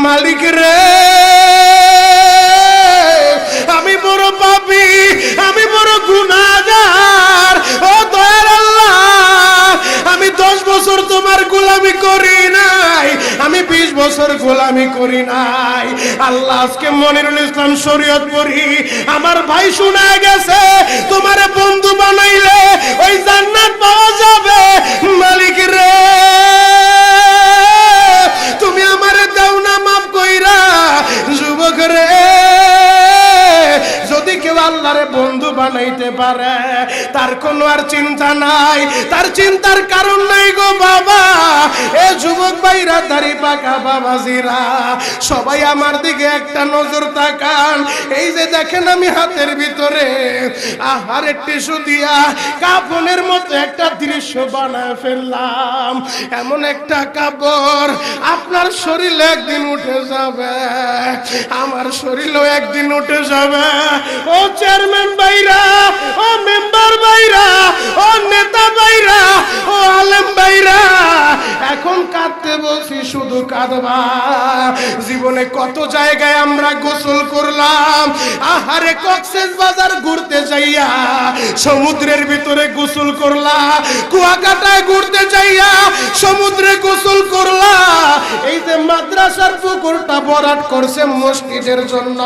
মালিক রে আমি বড় পাপী, আমি বড় গুনাহগার। ও দয়ার আল্লাহ, আমি 10 বছর তোমার গোলামি করি নাই, আমি 20 বছর গোলামি করি নাই। আল্লাহ আজকে মনিরুল ইসলাম শরীয়তপুরি আমার ভাই শোনা গেছে তোমারে বন্ধু বানাইলে ওই জান্নাত পাওয়া যাবে। মালিক রে তুমি আমারে দাও না মাফ কইরা। যুবক রে যদি কেউ আল্লাহরে বন্ধু বানাইতে পারে তার কোনো আর চিন্তা নাই, তার চিন্তার কারণ নাই গো বাবা। এ যুবক ভাইরা, দাড়ি পাকা বাবাজিরা, সবাই আমার দিকে একটা নজর তাকান। এই যে দেখেন আমি হাতের ভিতরে আহারে টিস্যু দিয়া কাফনের মতো একটা দৃশ্য বানায় ফেললাম। এমন একটা কাপড় আপনার শরীরে একদিন উঠে যাবে, আমার শরীরেও একদিন উঠে যাবে। ও চেয়ারম্যান ভাইরা, ও মেম্বার ভাইরা, ও নেতা ভাইরা, ও আলেম ভাইরা, এখন কাঁদতে বলছি শুধু কাঁদবা। জীবনে কত জায়গায় আমরা গোসল করলাম, আহারে কক্সেস বাজার ঘুরতে যাইয়া সমুদ্রের ভিতরে গোসল করলা, কুয়াকাটায় ঘুরতে যাইয়া সমুদ্রে গোসল করলা। এই যে মাদ্রাসার পুকুরটা ভরাট করছে মসজিদের জন্য,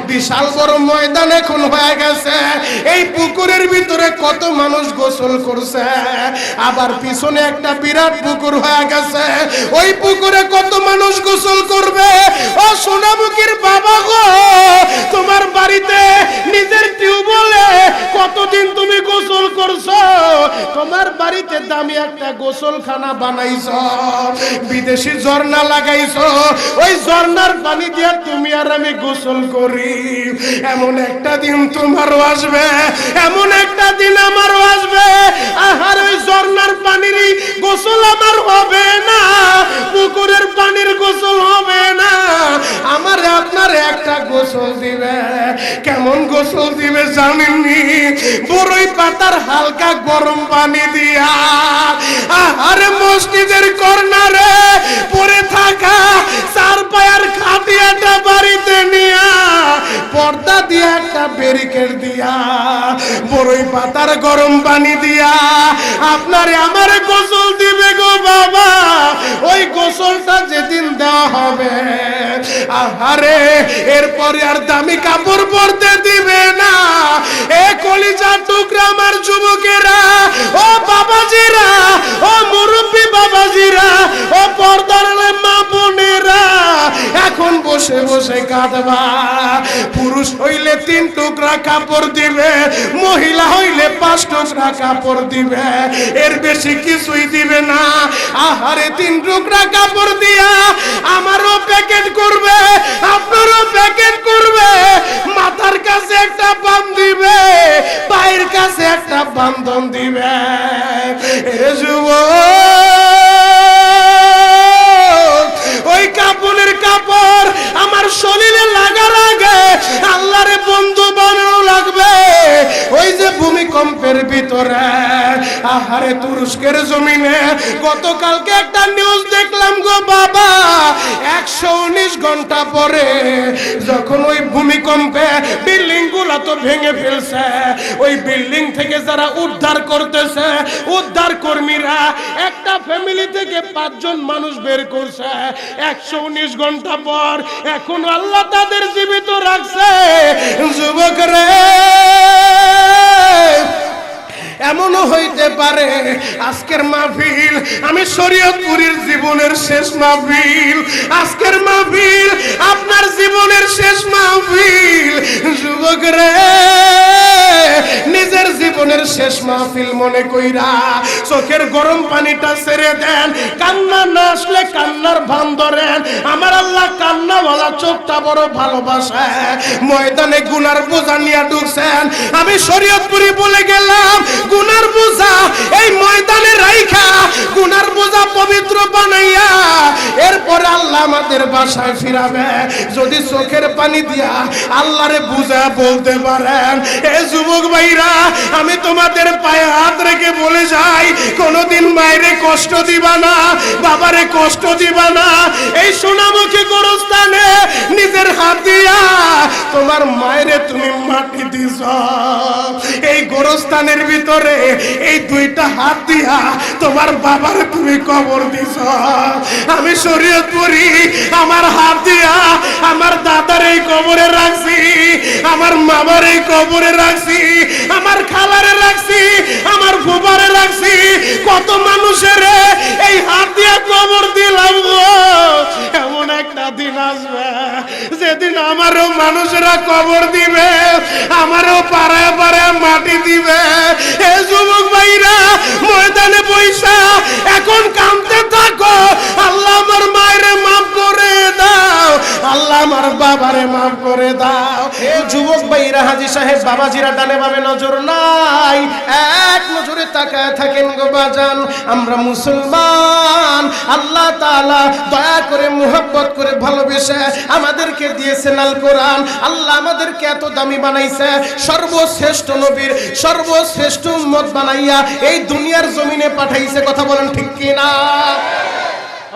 বিশাল বড় ময়দান এখন হয়ে গেছে, এই পুকুরের ভিতরে কত মানুষ গোসল করছে। আবার পিছনে একটা বিরাট পুকুর হয়ে গেছে, ওই পুকুরে কত মানুষ গোসল করবে। ও সোনামুখীর বাবা গো, তোমার বাড়িতে নিজের টিউবওয়েলে কতদিন তুমি গোসল করছো? তোমার বাড়িতে দামি একটা গোসলখানা বানাইছো, বিদেশি ঝর্ণা লাগাইছো, ওই ঝর্ণার পানি দিয়ে তুমি আর আমি গোসল করি। এমন একটা দিন তোমারও আসবে, এমন একটা দিন আমারও আসবে, আহার ওই ঝর্ণার পানির গোসল আমার হবে না, পুকুরের পানির গোসল হবে না, আমার আপনার একটা গোসল দিবে। কেমন গোসল দিবে জানেননি? বড়ই পাতার হালকা গরম পানি দিয়া, আরে মসজিদের কর্নারে পড়ে থাকা 4 পায়ার খাটিয়াটা বাড়িতে নিয়া পর্দা দিয়ে একটা ব্যারিকেড দিয়া বড়ই পাতার গরম পানি দিয়া আপনারে আমারে গোসল দিবে গো বাবা। ওই গোসলটা যেদিন দেওয়া হবে, আহারে এরপরে আর দামি কাপড় পরতে দিবে না। এ কলিজার টুকরা আমার যুবকেরা, ও বাবাজিরা, ও মুরব্বী বাবাজিরা, ও পর্দার মা বোনেরা, এখন বসে বসে কাঁদবা। পুরুষ হইলে 3 টুকরা কাপড় দিবে, মহিলা হইলে 5 টুকরা কাপড় দিবে, এর বেশি কিছুই দিবে না। আহারে 3 টুকরা কাপড় দিয়া আমারও প্যাকেট করবে, আপনারও প্যাকেট করবে। মাথার কাছে একটা বাম দিবে, পায়ের কাছে একটা বান্ধন দিবে। এ যুবক, ওই কাপড়ের কাপড় আমার শরীরে লাগার আগে আল্লাহরে বন্ধু বানানো লাগবে। ওই যে ভূমিকম্পের ভিতরে, আহারে তুরস্কের জমিনে গতকালকে একটা নিউজ দেখলাম গো বাবা, 119 ঘন্টা পরে যখন ওই ভূমিকম্পে বিল্ডিং গুলা তো ভেঙে ফেলছে, ওই বিল্ডিং থেকে যারা উদ্ধার করতেছে উদ্ধার কর্মীরা একটা ফ্যামিলি থেকে 5 জন মানুষ বের করছে 119 ঘন্টা পর, এখন আল্লাহ তাদের জীবিত রাখছে। যুবক রে, এমনও হইতে পারে আজকের মাহফিল আমি শরীয়তপুরীর জীবনের শেষ মাহফিল, আজকের মাহফিল আপনার জীবনের শেষ মাহফিল। যুবক রে, নিজের জীবনের শেষ মাহফিল মনে কইরা চোখের গরম পানিটা ছেড়ে দেন, কান্না না আসলে কান্নার ভান ধরেন। আমার আল্লাহ কান্নাওয়ালা চোখটা বড় ভালোবাসে। ময়দানে গুনার বোঝা নিয়ে ঢুকছেন, আমি শরীয়তপুরি বলে গেলাম গুনার বোঝা এই ময়দানে রাইখা গুনার বোঝা পবিত্র বানাইয়া এরপর আল্লাহ আমাদের বাসায় ফিরাবে যদি চোখের পানি দিয়া আল্লাহরে বুঝা বলতে পারেন। এ যুবক ভাইরা, আমি তোমাদের পায়ে হাত রেখে বলে যাই, কোনোদিন মায়েরে কষ্ট দিবা না, বাবারে কষ্ট দিবা না। এই সোনামুখী গোরস্থান হাত দিয়া তোমার মায়েরে তুমি মাটি দিছ, এই গোরস্থানের ভিতরে এই দুইটা হাত দিয়া তোমার বাবারে তুমি কবর দিছ। আমি শরীয়তপুরি আমার হাত দিয়া আমার দাদার এই কবরে রাখছি, আমার মামার এই কবরে রাখছি, আমার খালারে রাখছি, আমার ফুফারে রাখছি, কত মানুষের এই হাত দিয়া কবর দিলাম গো। এমন একটা দিন আসবে যেদিন আমারও মানুষরা কবর দিবে, আমারও পাড়ায় পাড়ায় মাটি দিবে। এ যুবক ভাইরা ময়দানে বৈশা এখন কাঁদতে থাকো, আল্লাহ আমার মায়েরে মাফ করে দাও, আল্লাহ আমার বাবারে মাফ করে দাও। এ যুবক ভাইরা, হাজী সাহেব বাবাজিরা ডানে বামে নজর নাই, এক নজরে তাকায় থাকেন গো বাজান। আমরা মুসলমান, আল্লাহ তাআলা দয়া করে মুহাব্বত করে ভালোবেসে আমাদেরকে দিয়েছেন আল কোরআন। আল্লাহ আমাদেরকে এত দামি বানাইছে, সর্বশ্রেষ্ঠ নবীর সর্বশ্রেষ্ঠ উম্মত বানাইয়া এই দুনিয়ার জমিনে পাঠাইছে। কথা বলেন ঠিক কি না?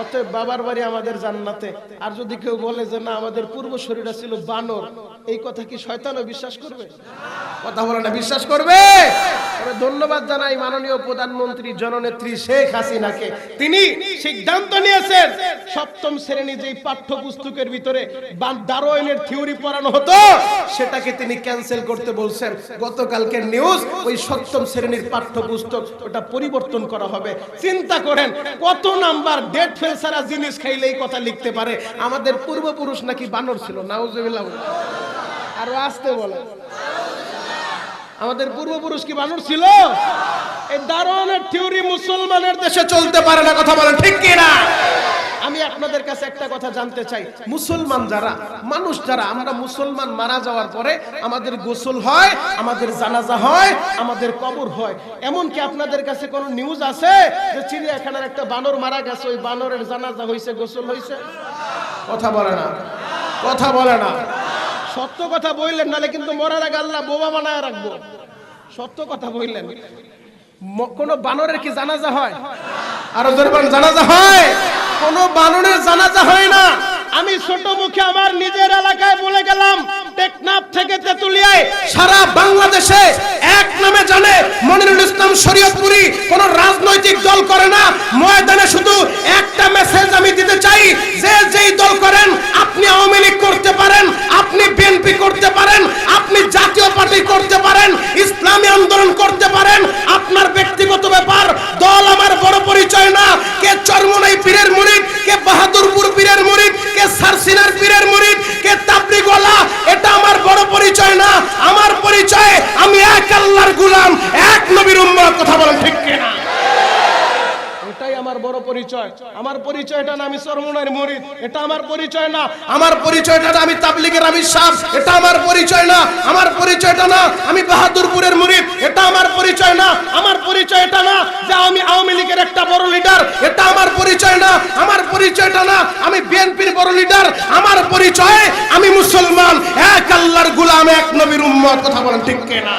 অতএব বাবার বাড়ি আমাদের জান্নাতে। আর যদি কেউ বলে যে না আমাদের পূর্বশরীরা ছিল বানর, এই কথা কি শয়তানও বিশ্বাস করবে? কথা বলে না, বিশ্বাস করবে? তবে ধন্যবাদ জানাই মাননীয় প্রধানমন্ত্রী জননেত্রী শেখ হাসিনাকে। তিনি সিদ্ধান্ত নিয়েছেন সপ্তম শ্রেণী যেই পাঠ্যপুস্তকের ভিতরে ডারউইনের থিওরি পড়ানো হতো সেটাকে তিনি ক্যান্সেল করতে বলছেন। গতকালকের নিউজ, ওই সপ্তম শ্রেণীর পাঠ্যপুস্তক ওটা পরিবর্তন করা হবে। চিন্তা করেন কত নাম্বার ডেট ফেল সারা জিনিস খাইলে এই কথা লিখতে পারে। আমাদের পূর্বপুরুষ নাকি বানর ছিল, নাউজুবিল্লাহ। আরো আসতে বলে, আমাদের পূর্বপুরুষ কি বানর ছিল? এই ডারউইনের থিওরি মুসলমানের দেশে চলতে পারে না। কথা বলেন ঠিক কি না? আমি আপনাদের কাছে একটা কথা জানতে চাই, মুসলমান যারা মানুষ যারা আমরা মুসলমান মারা যাওয়ার পরে আমাদের গোসল হয়, আমাদের জানাজা হয়, আমাদের কবর হয়। এমন কি আপনাদের কাছে কোনো নিউজ আছে যে চিড়িয়াখানার একটা বানর মারা গেছে, ওই বানরের জানাজা হইছে, গোসল হইছে? কথা বলে না, কথা বলে না। সত্য কথা বললেন, নালে কিন্তু মরার আগে আল্লাহ বোবা বানায় রাখবো। সত্য কথা বললেন। কোন বানরের কি জানাজা হয়? আরো জোরে বলেন, জানাজা হয়? কোন বানরের জানাজা হয় না। আমি ছোট মুখে আমার নিজের এলাকায় বলে গেলাম, টেকনাফ থেকে তেতুলিয়ায় সারা বাংলাদেশে এক নামে জানে মনিরুল ইসলাম শরীয়তপুরি কোন রাজনৈতিক দল করে না। ময়দানে শুধু একটা মেসেজ আমি দিতে চাই, যে যেই দল করেন, আপনি আওয়ামী লীগ করতে পারেন, আপনি বিএনপি করতে পারেন, আপনি জাতীয় পার্টি করতে পারেন, ইসলামী আন্দোলন করতে পারেন, আপনার ব্যক্তিগত ব্যাপার। দল আমার বড় পরিচয় না। কে চরমনাই পীরের মুরিদ, কে বাহাদুরপুর পীরের মুরিদ, কে সারসিনার পীরের মুরিদ, কে তাবলীগওয়ালা, এটা আমার বড় পরিচয় না। আমার পরিচয় আমি এক আল্লাহর গোলাম, এক নবীর উম্মত। কথা বলেন ঠিক কি না? এটাই আমার বড় পরিচয়। আমার পরিচয়টা না আমি চরমনাইর মুরিদ, এটা আমার পরিচয় না। আমার পরিচয়টা না আমি তাবলীগের আমির সাহেব, এটা আমার পরিচয় না। আমার পরিচয়টা না আমি বাহাদুরপুরের মুরিদ, এটা আমার পরিচয় না। আমার পরিচয় এটা না যে আমি আওয়ামী লীগের একটা বড় লিডার, এটা আমার পরিচয় না। আমার পরিচয়টা না আমি বিএনপির বড় লিডার। আমার পরিচয় আমি মুসলমান, এক আল্লাহর গোলাম, এক নবীর উম্মত। কথা বলেন ঠিক কি না?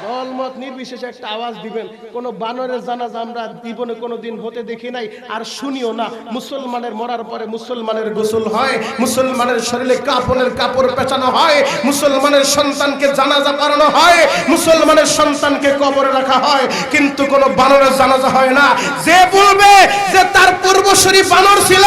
দলমত নির্বিশেষে একটা আওয়াজ দিবেন। কোন বানরের জানাজা আমরা জীবনে কোনোদিন হতে দেখি নাই, আর শুনিও না। মুসলমানের মরার পরে মুসলমানের গোসল হয়, মুসলমানের শরীরে কাফনের কাপড় পেঁচানো হয়, মুসলমানের সন্তানকে জানাজা করানো হয়, মুসলমানের সন্তানকে কবরে রাখা হয়, কিন্তু কোন বানরের জানাজা হয় না। যে বলবে যে তার পূর্বসূরি বানর ছিল,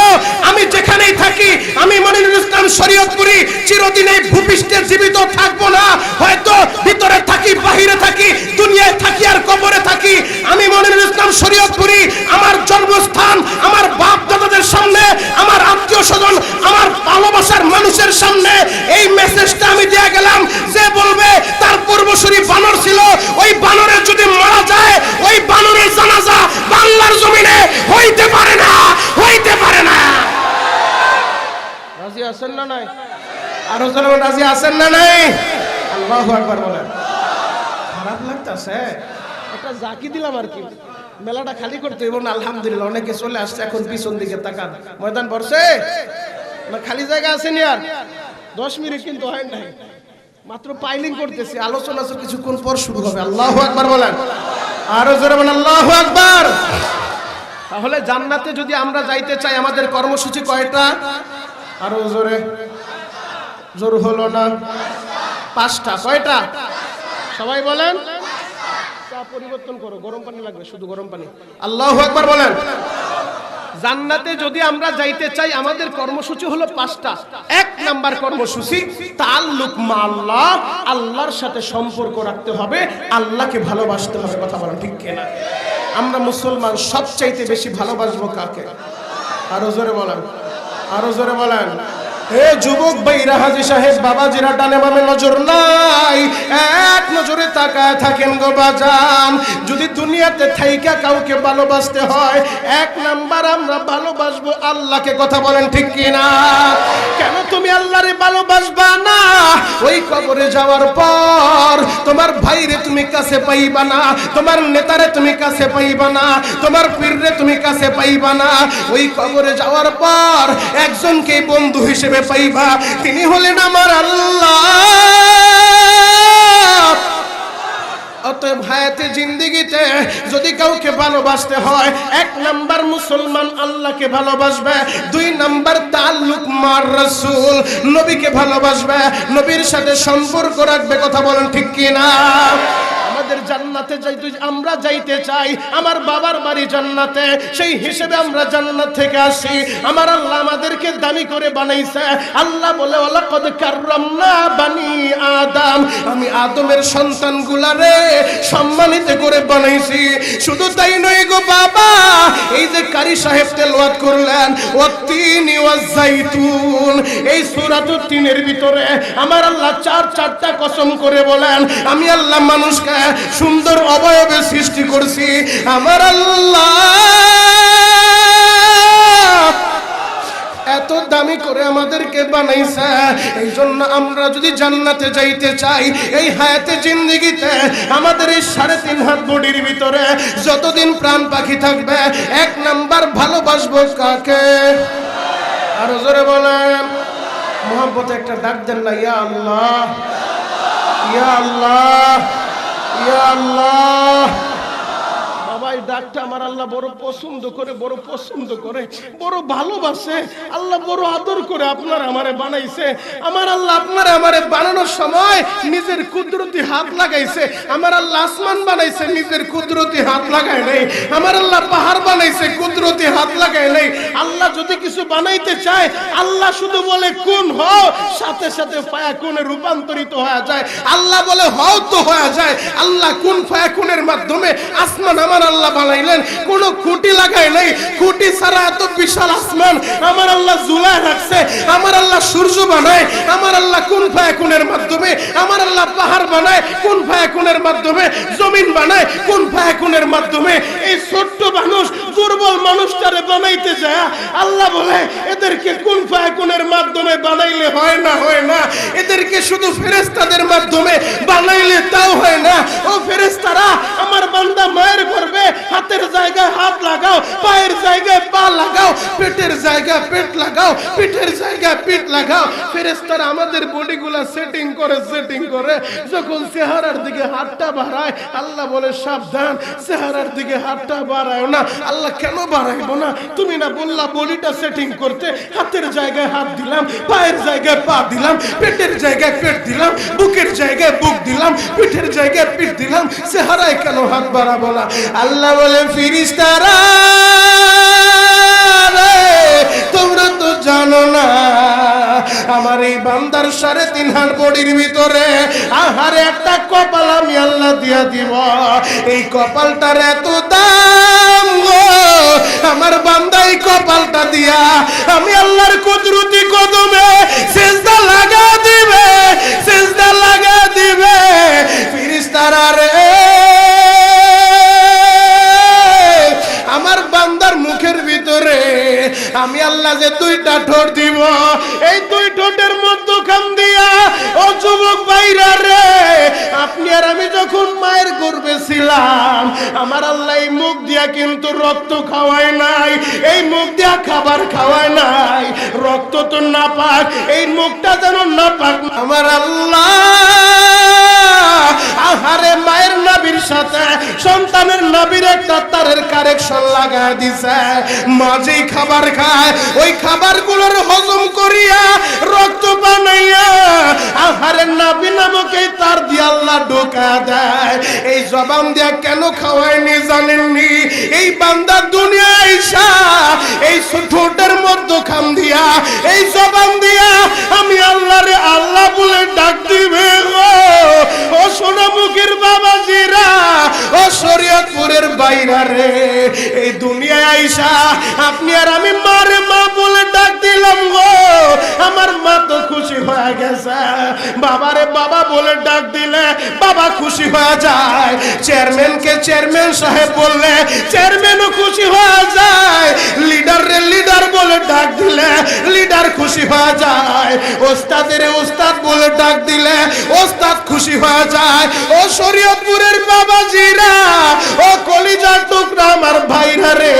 আমি যেখানেই থাকি, আমি মনিরুল ইসলাম শরীয়তপুরি চিরদিন এই ভূপৃষ্ঠে জীবিত থাকবো না। হয়তো ভিতরে থাকি, বাহিরে থাকি, দুনিয়ায় থাকি আর কবরে থাকি, আমি মনিরুল ইসলাম শরীয়তপুরি আমার জন্মস্থান, আমার বাপ দাদাদের সামনে, আমার আত্মীয় স্বজন, আমার ভালোবাসার মানুষের সামনে এই মেসেজটা আমি দিয়ে গেলাম। যে বলবে তার পূর্বসূরি বানর ছিল, ওই বানরের যদি মারা যায়, ওই বানরের জানাজা বাংলার জমিনে হইতে পারে না, হইতে পারে না। রাজি আছেন না নাই? আরো জন রাজি আছেন না নাই? আল্লাহু আকবার বলেন। খারাপ লাগতেছে, একটা জাকি দিলাম আর কি, মেলাটা খালি করতে এবং আলহামদুলিল্লাহ অনেকে চলে আসছে। এখন পিছন দিকে তাকান, ময়দান ভরছে না, খালি জায়গা আছে নি? আর 10 মিনিট কিন্তু হয় নাই, মাত্র পাইলিং করতেছি। আলোচনা তো কিছুক্ষণ পর শুরু হবে। আল্লাহু আকবার বলেন, আরো জোরে বলেন আল্লাহু আকবার। তাহলে জান্নাতে যদি আমরা যাইতে চাই, আমাদের কর্মসূচি কয়টা? আরো জোরে, জোর হলো না। 5টা। কয়টা? সবাই বলেন। চা পরিবর্তন করো, গরম পানি লাগবে, শুধু গরম পানি। আল্লাহু আকবার বলেন। জান্নাতে যদি আমরা যাইতে চাই আমাদের কর্মসূচি হলো 5টা। 1 নাম্বার কর্মসূচি তাআল্লুক মা আল্লাহ, আল্লাহর সাথে সম্পর্ক রাখতে হবে, আল্লাহকে ভালোবাসতে হবে। কথা বলেন ঠিক কিনা? আমরা মুসলমান সবচাইতে বেশি ভালোবাসবো কাকে? আরো জোরে বলেন, আরো জোরে বলেন। হে যুবক ভাইরা, হাজী সাহেব বাবাজিরা, ডানে বামে নজর নাই, এক নজরে তাকায় থাকেন গো বাজান। যদি দুনিয়াতে থাইকা কাউকে ভালোবাসতে হয়, 1 নাম্বার আমরা ভালোবাসবো আল্লাহকে। কথা বলেন ঠিক কিনা? কেন তুমি আল্লাহরে ভালোবাসবা না? ওই কবরে যাওয়ার পর তোমার ভাইরে তুমি কাছে পাইবা না, তোমার নেতারে তুমি কাছে পাইবা না, তোমার পীররে তুমি কাছে পাইবা না। ওই কবরে যাওয়ার পর একজনকে বন্ধু হিসেবে পাইবা, তিনি হলেন আমার আল্লাহ। অতএব হায়াতে জিন্দেগিতে যদি কাউকে ভালোবাসতে হয়, 1 নাম্বার মুসলমান আল্লাহকে ভালোবাসবে, 2 নাম্বার তাআল্লুক মার রাসূল, নবীকে ভালোবাসবে, নবীর সাথে সম্পর্ক রাখবে। কথা বলেন ঠিক কিনা? আমাদের জান্নাতে আমরা যাইতে চাই, আমার বাবার বাড়ি জান্নাতে, সেই হিসেবে আমরা জান্নাত থেকে আসি। আমার আল্লাহ আমাদেরকে দামি করে বানাইছে। আল্লাহ বলে ওয়ালাকাদ কাররামনা বানি আদম, আমি আদমের সন্তানগুলারে সম্মানিত করে বানাইছি। শুধু তাই নয় গো বাবা, এই যে কারি সাহেব তেলাওয়াত করলেন ওয়াত্তিনি ওয়াজ-জাইতুন, এই সূরাতুত তিনের ভিতরে আমার আল্লাহ 4টা কসম করে বলেন, আমি আল্লাহ মানুষকে সুন্দর অবয়বে সৃষ্টি করছি। আমার আল্লাহ এত দামি করে আমাদেরকে বানাইছে। এই জন্য আমরা যদি জান্নাতে যাইতে চাই, এই হায়াতে জিন্দেগিতে আমাদের এই 3.5 হাত বডির ভিতরে যতদিন প্রাণ পাখি থাকবে, 1 নাম্বার ভালোবাসবো কাকে? আরো জোরে বলেন। মোহাব্বতে একটা ডাক দেন না, ইয়া আল্লাহ, ইয়া আল্লাহ, ইয়া আল্লাহ। বাবা এই ডাকটা আমার আল্লাহ বড় পছন্দ করে, বড় পছন্দ করে, বড় ভালোবাসে। আল্লাহ বড় আদর করে আপনার আমারে বানাইছে। আমার আল্লাহ আপনার আমারে বানানোর সময় নিজের কুদরতি হাত লাগাইছে। আমার আল্লাহ আসমান বানাইছে, নিজের কুদরতি হাত লাগায় নাই। আমার আল্লাহ পাহাড় বানাইছে, কুদরতি হাত লাগায় নাই। আল্লাহ যদি কিছু বানাইতে চায়, আল্লাহ শুধু বলে কুন হও, সাথে সাথে ফায়াকুনে রূপান্তরিত হয়ে যায়। আল্লাহ বলে হও তো হয়ে যায়। আল্লাহ কুন ফায়াকুনের মাধ্যমে আসমান আমার আল্লাহ বানাইলেন, কোনো খুঁটি লাগায় নাই। খুঁটি ছাড়া এত বিশাল আসমান আমার আল্লাহ ঝুলায় রাখছে। আমার আল্লাহ সূর্য বানায়, আমার আল্লাহ কুন ফায়াকুনের মাধ্যমে। আমার আল্লাহ পাহাড় বানায় কুন ফায়াকুনের মাধ্যমে, জমিন বানায় কুন ফায়াকুনের মাধ্যমে। এই ছোট্ট মানুষ, দুর্বল মানুষটারে বানাইতে যায় আল্লাহ বলে এদেরকে কুন ফায়াকুনের মাধ্যমে বানাইলে হয় না, হয় না। এদেরকে শুধু ফেরেশতাদের মাধ্যমে বানাইলে তাও হয় না। ও ফেরেশতারা, আমার বান্দা মায়ের করবে, হাতের জায়গায় হাত লাগাও, পায়ের জায়গায় পা লাগাও, পেটের জায়গায় পেট লাগাও, পিঠের জায়গায় পিঠ লাগাও। ফেরেশতারা আমাদের বডিগুলা সেটিং করে, সেটিং করে যখন চেহারার দিকে হাতটা বাড়ায়, আল্লাহ বলে সাবধান, চেহারার দিকে হাতটা বাড়ায় না। আল্লাহ কেন বাড়াইবো না? তুমি না বললা বডিটা সেটিং করতে? হাতের জায়গায় হাত দিলাম, পায়ের জায়গায় পা দিলাম, পেটের জায়গায় পেট দিলাম, বুকের জায়গায় বুক দিলাম, পিঠের জায়গায় পিঠ দিলাম, চেহারায় কেন হাত বাড়াবো না? আল্লাহ বলে ফেরেশতারা তোমরা তো জানো না, আমার এই বান্দার 3.5 হাত বডির ভিতরে আহারে একটা কপাল আমি আল্লাহ দিয়া দিব। এই কপালটার এত দাম গো, আমার বান্দা এই কপালটা দিয়া আমি আল্লাহর কুদরতি কদমে সিজদা লাগা দিবে, সিজদা লাগা দিবে। ফেরেশতারা রে, আমার বান্দার মুখের ভিতরে আমি আল্লাহ যে 2টা ঠোঁট দিব, এই 2 ঠোঁটের মধ্যখান দিয়া ও যুবক ভাইরা রে, আপনি আর আমি যখন মায়ের গর্ভে ছিলাম, আমার আল্লাহ এই মুখ দিয়া কিন্তু রক্ত খাওয়ায় নাই, এই মুখ দিয়া খাবার খাওয়ায় নাই। রক্ত তো নাপাক, এই মুখটা যেন নাপাক। আমার আল্লাহ আহারে মায়ের নাভির সাথে সন্তানের নাভির একটা তারের কানেকশন লাগায় দিছে। মা যেই খাবার খায়, ওই খাবারগুলোর হজম করিয়া আহারে নাবি নামক এই তার দিয়ে আল্লাহ ঢোকা দেয়। এই জবান দিয়া কেন খাওয়ায়নি জানেননি? এই বান্দা দুনিয়া আইসা এই ঠোঁটের মধ্যখান দিয়া এই জবান দিয়া আমি আল্লাহরে আল্লাহ বলে ডাক দিবে গো। ও সোনামুখীর বাবাজিরা, ও শরীয়তপুরের বাইরা রে, এই দুনিয়ায় আইসা আপনি আর আমি মারে মা বলে ডাক দিলাম গো। আমার মা তো খুশি হয়ে গেছে। বাবারে বাবা বলে ডাক দিলে বাবা খুশি হয়ে যায়। চেয়ারম্যানকে চেয়ারম্যান সাহেব বললে চেয়ারম্যানও খুশি হয়ে যায়। লিডার রে লিডার বলে ডাক দিলে লিডার খুশি হয়ে যায়। ওস্তাদের ওস্তাদ বলে ডাক দিলে ওস্তাদ খুশি হয়ে যায়। ও শরীয়তপুরের বাবাজিরা, ও কলিজার টুকরা আমার ভাইরা রে,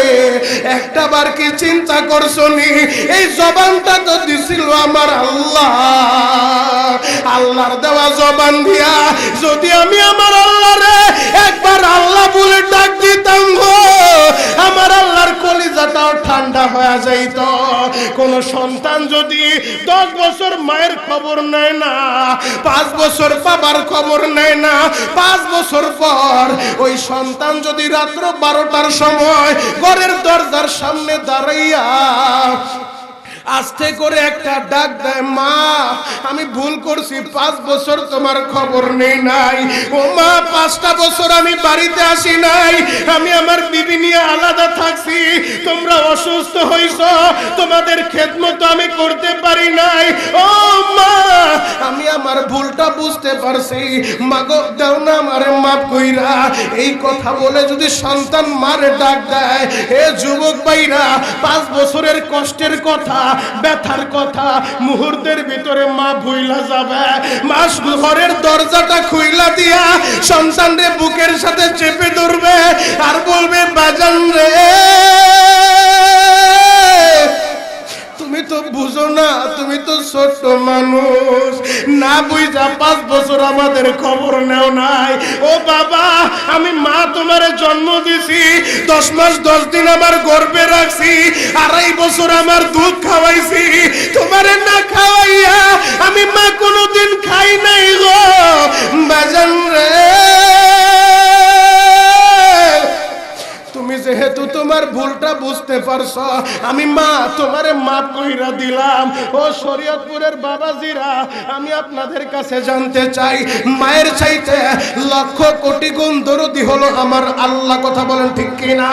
একটা বার কি চিন্তা করছনি? এই জবানটা তো দিছিল আমার আল্লাহ। আল্লাহর দেওয়া জবান দিয়া যদি আমি আমার আল্লাহরে একবার আল্লাহ বলে ডাক দিতাম গো, আমার আল্লাহর কলিজাটাও ঠান্ডা হয়ে যাইত। কোন সন্তান যদি 10 বছর মায়ের খবর নেয় না, 5 বছর বাবার খবর নেয় না, 5 বছর পর ওই সন্তান যদি রাত্র 12টার সময় ঘরের দরজার সামনে দাঁড়াইয়া আস্তে করে একটা ডাক দেয়, মা আমি ভুল করছি, 5 বছর তোমার খবর নেই নাই। ও মা 5টা বছর আমি বাড়িতে আসি নাই, আমি আমার বিবি নিয়ে আলাদা থাকছি, তোমরা অসুস্থ হইছো, তোমাদের খেদমত আমি করতে পারি নাই। ও মা আমি আমার ভুলটা বুঝতে পারছি, মাগো দাও না আমারে মাফ কইরা। এই কথা বলে যদি সন্তান মারে ডাক দেয়, এ যুবক ভাইরা 5 বছরের কষ্টের কথা, ব্যথার কথা মুহূর্তের ভিতরে মা ভুইলা যাবে। মাস ঘরের দরজাটা খুইলা দিয়া সন্তানরে বুকের সাথে চেপে ধরবে আর বলবে, বাজান রে তুমি তো বুঝো না, তুমি তো ছোট্ট মানুষ, না বুঝা 5 বছর আমাদের খবর নেও নাই। ও বাবা আমি মা তোমারে জন্ম দিছি, 10 মাস 10 দিন আমার গর্ভে রাখছি, 2.5 বছর আমার দুধ খাওয়াইছি, তোমারে না খাওয়াইয়া আমি মা কোনোদিন খাই নাই গো। বাজান রে তুমি যেহেতু তোমার ভুলটা বুঝতে পারছো, আমি মা তোমারে মাফ কইরা দিলাম। ও শরীয়তপুরের বাবাজিরা, আমি আপনাদের কাছে জানতে চাই, মায়ের চাইতে লক্ষ কোটি গুণ দরদি হলো আমার আল্লাহ। কথা বলেন ঠিক কিনা?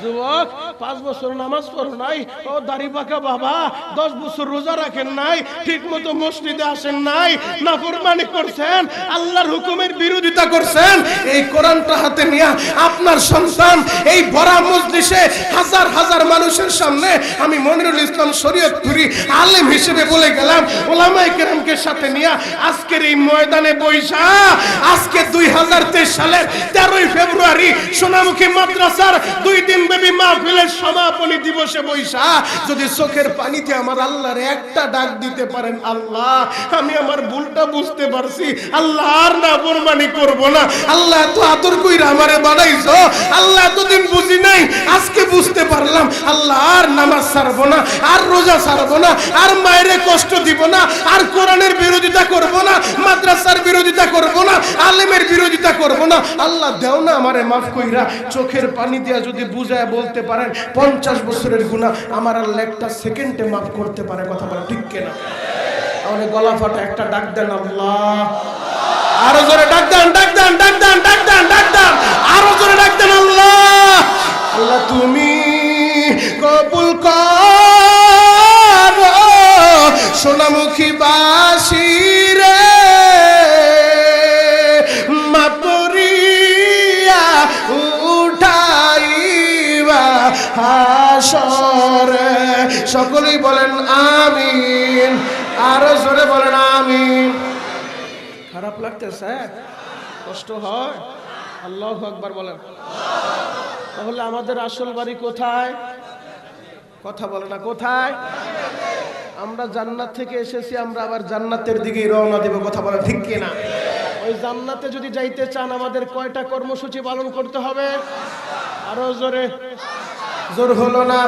যুবক 5 বছর নামাজ পড়ো নাই, ও দাড়ি পাকা বাবা 10 বছর রোজা রাখেন নাই, ঠিক মতো মসজিদে আসেন নাই, নাফরমানি করছেন, আল্লাহর হুকুমের বিরোধিতা করছেন। এই কোরআনটা হাতে নিয়ে আপনার সন্তান এই বড় মজলিসে হাজার হাজার মানুষের সামনে আমি মনিরুল ইসলাম শরীয়তপুরি আলেম হিসেবে বলে গেলাম, ওলামায়ে কেরামকে সাথে নিয়ে আজকের এই ময়দানে বৈশা আজকে 2023 সালের 13ই ফেব্রুয়ারি সোনামুখী মাদ্রাসার 2 দিন ব্যাপী মাহফিলের সমাপনী দিবসে বৈশা যদি চোখের পানিতে আমার আল্লাহর একটা ডাক দিতে পারেন, আল্লাহ আমি আমার ভুলটা বুঝতে পারছি, আল্লাহর নাফরমানি করব না, আল্লাহ এত আদর কইরা আমারে বানাইছো, আল্লাহ এতদিন বুঝি নাই আজকে বুঝতে পারলাম, আল্লাহ আর নামাজ ছাড়বো না, আর রোজা ছাড়বো না, আর মায়ের কষ্ট দিব না, আর কোরআনের বিরোধিতা করব না, মাদ্রাসার বিরোধিতা করব না, আলেমের বিরোধিতা করব না, আল্লাহ দেও না আমারে মাফ কইরা। চোখের পানি দিয়া যদি বুঝায় বলতে পারেন 50 বছরের গুনাহ আমার আল্লাহ একটা সেকেন্ডে মাফ করতে পারে। কথা বলে ঠিক কিনা? তাহলে গলা ফাটা একটা ডাক দেন, আল্লাহ আরো জোরে ডাক দেন, ডাক দেন, ডাক দেন, ডাক দেন, ডাক দেন, আরো জোরে ডাক দেন, আল্লাহ আল্লাহ তুমি কবুল করো সোনামুখী বাসী রে, মাপরিয়া উঠাইবা হাসরে। সকলেই বলেন আমিন, আরো জোরে বলেন আমিন। খারাপ লাগতেছে? কষ্ট হয়? আল্লাহু আকবার বলেন। তাহলে আমাদের আসল বাড়ি কোথায়? কথা বলে না, কোথায়? আমরা জান্নাত থেকে এসেছি, আমরা আবার জান্নাতের দিকেই রওনা দেব। কথা বলে ঠিক কিনা? ওই জান্নাতে যদি যাইতে চান আমাদের কয়টা কর্মসূচি পালন করতে হবে? আরো জোরে, জোর হলো না,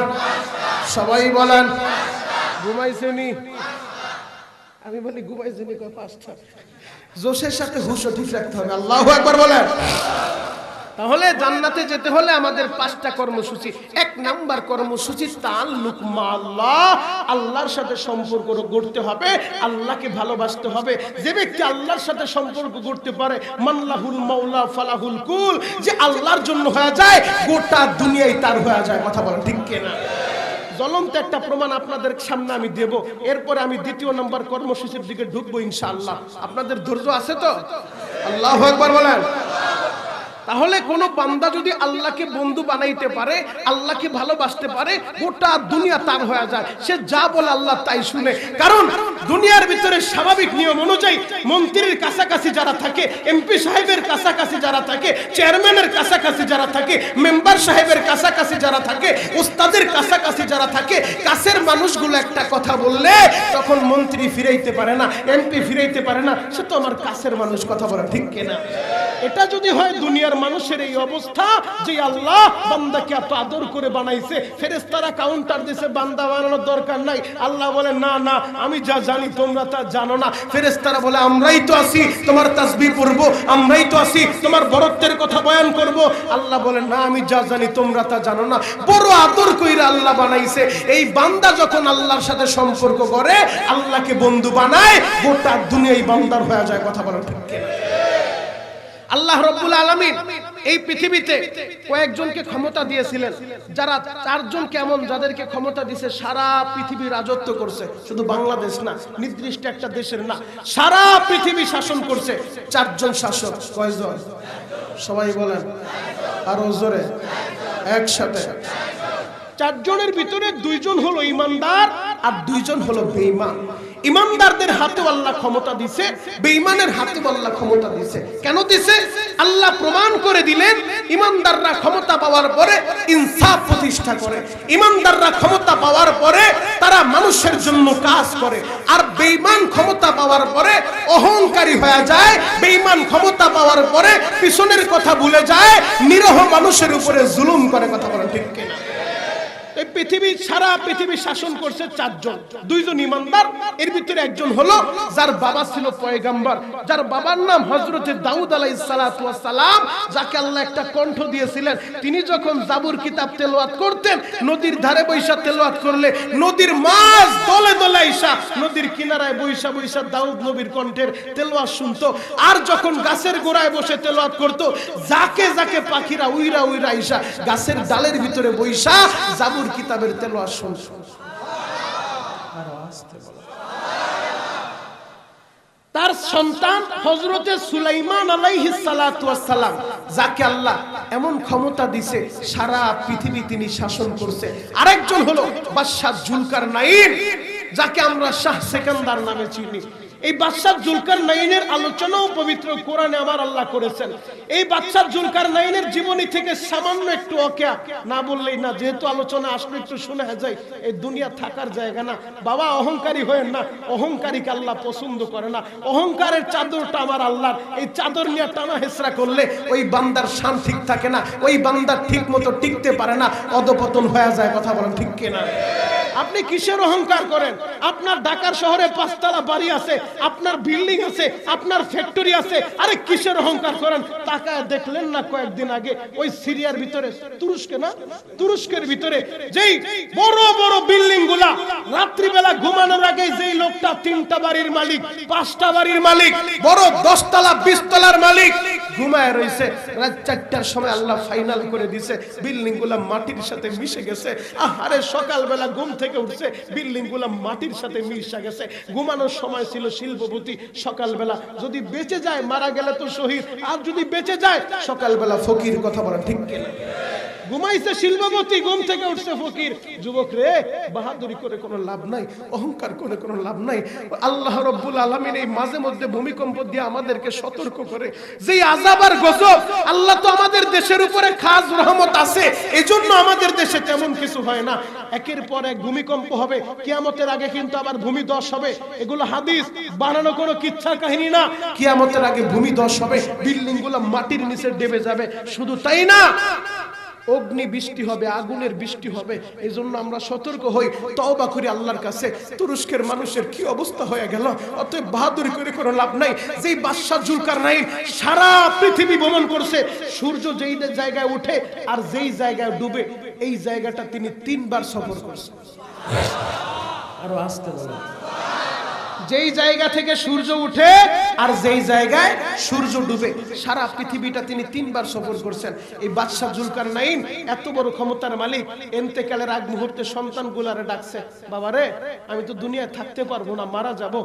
সবাই বলেন। ঘুমাইছেনি? আমি বলি ঘুমাই যিনি কয় 5টা। জোশের সাথে হুশও ঠিক রাখতে হবে। আল্লাহু আকবার বলেন। তাহলে জান্নাতে যেতে হলে আমাদের 5টা কর্মসূচি। 1 নাম্বার কর্মসূচি তাআল্লুক মা আল্লাহ, আল্লাহর সাথে সম্পর্ক গড়তে হবে, আল্লাহকে ভালোবাসতে হবে। যে ব্যক্তি আল্লাহর সাথে সম্পর্ক গড়তে পারে, মানলাহুল মাওলা ফালাহুল কুল, যে আল্লাহর জন্য হয়ে যায় গোটা দুনিয়াই তার হয়ে যায়। কথা বলেন ঠিক কি না? জ্বলন্ত একটা প্রমাণ আপনাদের সামনে আমি দেব, এরপরে আমি 2য় নম্বর কর্মসূচির দিকে ঢুকবো ইনশাআল্লাহ। আপনাদের ধৈর্য আছে তো? আল্লাহু আকবার বলেন। তাহলে কোন বান্দা যদি আল্লাহকে বন্ধু বানাইতে পারে, আল্লাহকে ভালোবাসতে পারে, গোটা দুনিয়া তার হয়ে যায়। সে যা বলে আল্লাহ তাই শুনে। কারণ দুনিয়ার ভিতরে স্বাভাবিক নিয়ম অনুযায়ী মন্ত্রীর কাছাকাছি যারা থাকে, এমপি সাহেবের কাছাকাছি যারা থাকে, চেয়ারম্যানের কাছাকাছি যারা থাকে, মেম্বার সাহেবের কাছাকাছি যারা থাকে, উস্তাদের কাছাকাছি যারা থাকে, কাছের মানুষগুলো একটা কথা বললে তখন মন্ত্রী ফিরাইতে পারে না, এমপি ফিরাইতে পারে না। সে তো আমার কাছের মানুষ। কথা বলে ঠিক কিনা? এটা যদি হয় দুনিয়ার মানুষের এই অবস্থা, যে আল্লাহ বান্দাকে এত আদর করে বানাইছে, ফেরেশতারা কাউন্টার দিয়েছে বান্দা বানানোর দরকার নাই, আল্লাহ বলে না না, আমি যা জানি তোমরা তা জানো না। ফেরেশতারা বলে আমরাই তো আছি তোমার তাসবিহ পড়ব, আমরাই তো আছি তোমার বরত্বের কথা বয়ান করব। আল্লাহ বলে না, আমি যা জানি তোমরা তা জানো না। বড় আদর কইরা আল্লাহ বানাইছে। এই বান্দা যখন আল্লাহর সাথে সম্পর্ক করে, আল্লাহকে বন্ধু বানায়, গোটা দুনিয়াই বান্দার হয়ে যায়। কথা বলেন ঠিক কিনা? আল্লাহ রাব্বুল আলামিন এই পৃথিবীতে কয়েকজনকে ক্ষমতা দিয়েছিলেন, যারা 4 জন কেমন, যাদেরকে ক্ষমতা দিয়েছে সারা পৃথিবী রাজত্ব করছে। শুধু বাংলাদেশ না, নির্দিষ্ট একটা দেশের না, সারা পৃথিবী শাসন করছে। 4 জন শাসক। কয়জন? সবাই বলেন আরো জোরে, একসাথে। 4 জনের ভিতরে 2 জন হলো ইমানদার আর 2 জন হলো বেঈমান। ইমানদারদের হাতে আল্লাহ ক্ষমতা দিয়েছে, বেঈমানের হাতে আল্লাহ ক্ষমতা দিয়েছে। কেন দিয়েছে? আল্লাহ প্রমাণ করে দিলেন, ইমানদাররা ক্ষমতা পাওয়ার পরে ইনসাফ প্রতিষ্ঠা করে, ইমানদাররা ক্ষমতা পাওয়ার পরে তারা মানুষের জন্য কাজ করে। আর বেঈমান ক্ষমতা পাওয়ার পরে অহংকারী হয়ে যায়, বেঈমান ক্ষমতা পাওয়ার পরে পিছনের কথা ভুলে যায়, নিরহ মানুষের উপরে জুলুম করে। কথা বলেন ঠিক কিনা? এই পৃথিবী, সারা পৃথিবী শাসন করছে 4 জন। 2 জন ইমানদার, এর ভিতরে একজন হলো যার বাবা ছিল পয়গম্বর, যার বাবার নাম হযরতে দাউদ আলাইহিস সালাতু ওয়াস সালাম, যাকে আল্লাহ একটা কণ্ঠ দিয়েছিলেন। তিনি যখন জাবুর কিতাব তেলাওয়াত করতেন, নদীর ধারে বৈশা তেলাওয়াত করলে নদীর মাছ দলে দলে আইসা নদীর কিনারায় বৈশা বৈশা দাউদ নবীর কণ্ঠের তেলাওয়াত শুনতো। আর যখন গাছের গোড়ায় বসে তেলাওয়াত করত, যাকে যাকে পাখিরা উইরা উইরা আইসা গাছের ডালের ভিতরে বৈশা জাবুর কিতাবের তেলাওয়াত শুনতো। আরো আস্তে বলো। তার সন্তান হযরতে সুলাইমান আলাইহিস সালাতু ওয়াস সালাম, যাকে আল্লাহ এমন ক্ষমতা দিয়েছে সারা পৃথিবী তিনি শাসন করছে। আরেকজন হলো বাদশা জুলকারনাইন, যাকে আমরা শাহ সেকান্দার নামে চিনি। এই বাদশা জুলকারনাইনের আলোচনাও পবিত্র কোরআনে আমার আল্লাহ করেছেন। এই বাদশা জুলকারনাইনের জীবনী থেকে সামান্য একটু ওয়াকিয়া না বললেই না, যেহেতু আলোচনা আসলে একটু শোনা যায়। এই দুনিয়া থাকার জায়গা না বাবা, অহংকারী হয়েন না, অহংকারীকে আল্লাহ পছন্দ করে না। অহংকারের চাদরটা আমার আল্লাহর, এই চাদর নিয়ে টানা হেসরা করলে ওই বান্দার শান ঠিক থাকে না, ওই বান্দার ঠিক মতো টিকতে পারে না, অধপতন হয়ে যায়। কথা বলেন ঠিক কিনা? আপনি কিসের অহংকার করেন? আপনার ঢাকার শহরে 5 তলা বাড়ি আছে, আপনার বিল্ডিং আছে, আপনার ফ্যাক্টরি আছে, আরে কিসের অহংকার করেন? তাকায় দেখলেন না কয়েকদিন আগে ওই সিরিয়ার ভিতরে, তুরস্কের ভিতরে যেই বড় বড় বিল্ডিং গুলা, রাত্রিবেলা ঘুমানোর আগে যেই লোকটা 3টা বাড়ির মালিক, 5টা বাড়ির মালিক, বড় 10 তলা 20 তলার মালিক, ঘুমায় রইছে। রাত 4টার সময় আল্লাহ ফাইনাল করে দিয়েছে, বিল্ডিং গুলা মাটির সাথে মিশে গেছে। আরে সকালবেলা ঘুম থেকে উঠছে, বিল্ডিং গুলা মাটির সাথে মিশে গেছে। ঘুমানোর সময় ছিল শিল্পপতি, সকালবেলা যদি বেঁচে যায়, মারা গেলে তো শহীদ, আর যদি বেঁচে যায় সকালবেলা ফকির। কথা বলা ঠিক কিনা? ঘুমাইছে শিল্পপতি, ঘুম থেকে উঠছে ফকির। যুবক রে, বাহাদুরি করে কোনো লাভ নাই, অহংকার করে কোনো লাভ নাই। আল্লাহ রাব্বুল আলামিন এই মাঝে মধ্যে ভূমিকম্প দিয়ে আমাদেরকে সতর্ক করে, যে আযাব আর গজব, আল্লাহ তো আমাদের দেশের উপরে খাস রহমত আছে, এজন্য আমাদের দেশে তেমন কিছু হয় না। একের পর এক ভূমিকম্প হবে, কিয়ামতের আগে কিন্তু আবার ভূমিধস হবে। এগুলো হাদিস, বানানো কোনো কিচ্ছার কাহিনী না। কিয়ামতের আগে ভূমিধস হবে, বিল্ডিং গুলো মাটির নিচে ডেবে যাবে। শুধু তাই না, অগ্নি বৃষ্টি হবে, আগুনের বৃষ্টি হবে। এই জন্য আমরা সতর্ক হই, তওবা করি আল্লাহর কাছে। তুরস্কের মানুষের কি অবস্থা হয়ে গেল। অতএব বাহাদুরি করে কোনো লাভ নাই। যেই বাদশাহ জুলকারনাইন সারা পৃথিবী ভ্রমণ করছে, সূর্য যেই জায়গায় ওঠে আর যেই জায়গায় ডুবে, এই জায়গাটা তিনি 3 বার সফর করছেন। আরো আসতে বলেন। যেই জায়গা থেকে সূর্য উঠে আর যেই জায়গায় সূর্য ডুবে, সারা পৃথিবীটা তিনি 3 বার সফর করছেন। এই বাদশাহ জুলকারনাইন এত বড় ক্ষমতার মালিক, ইন্তেকালের আগ মুহূর্তে সন্তানগুলারে ডাকছে, বাবারে আমি তো দুনিয়ায় থাকতে পারবো না, মারা যাব।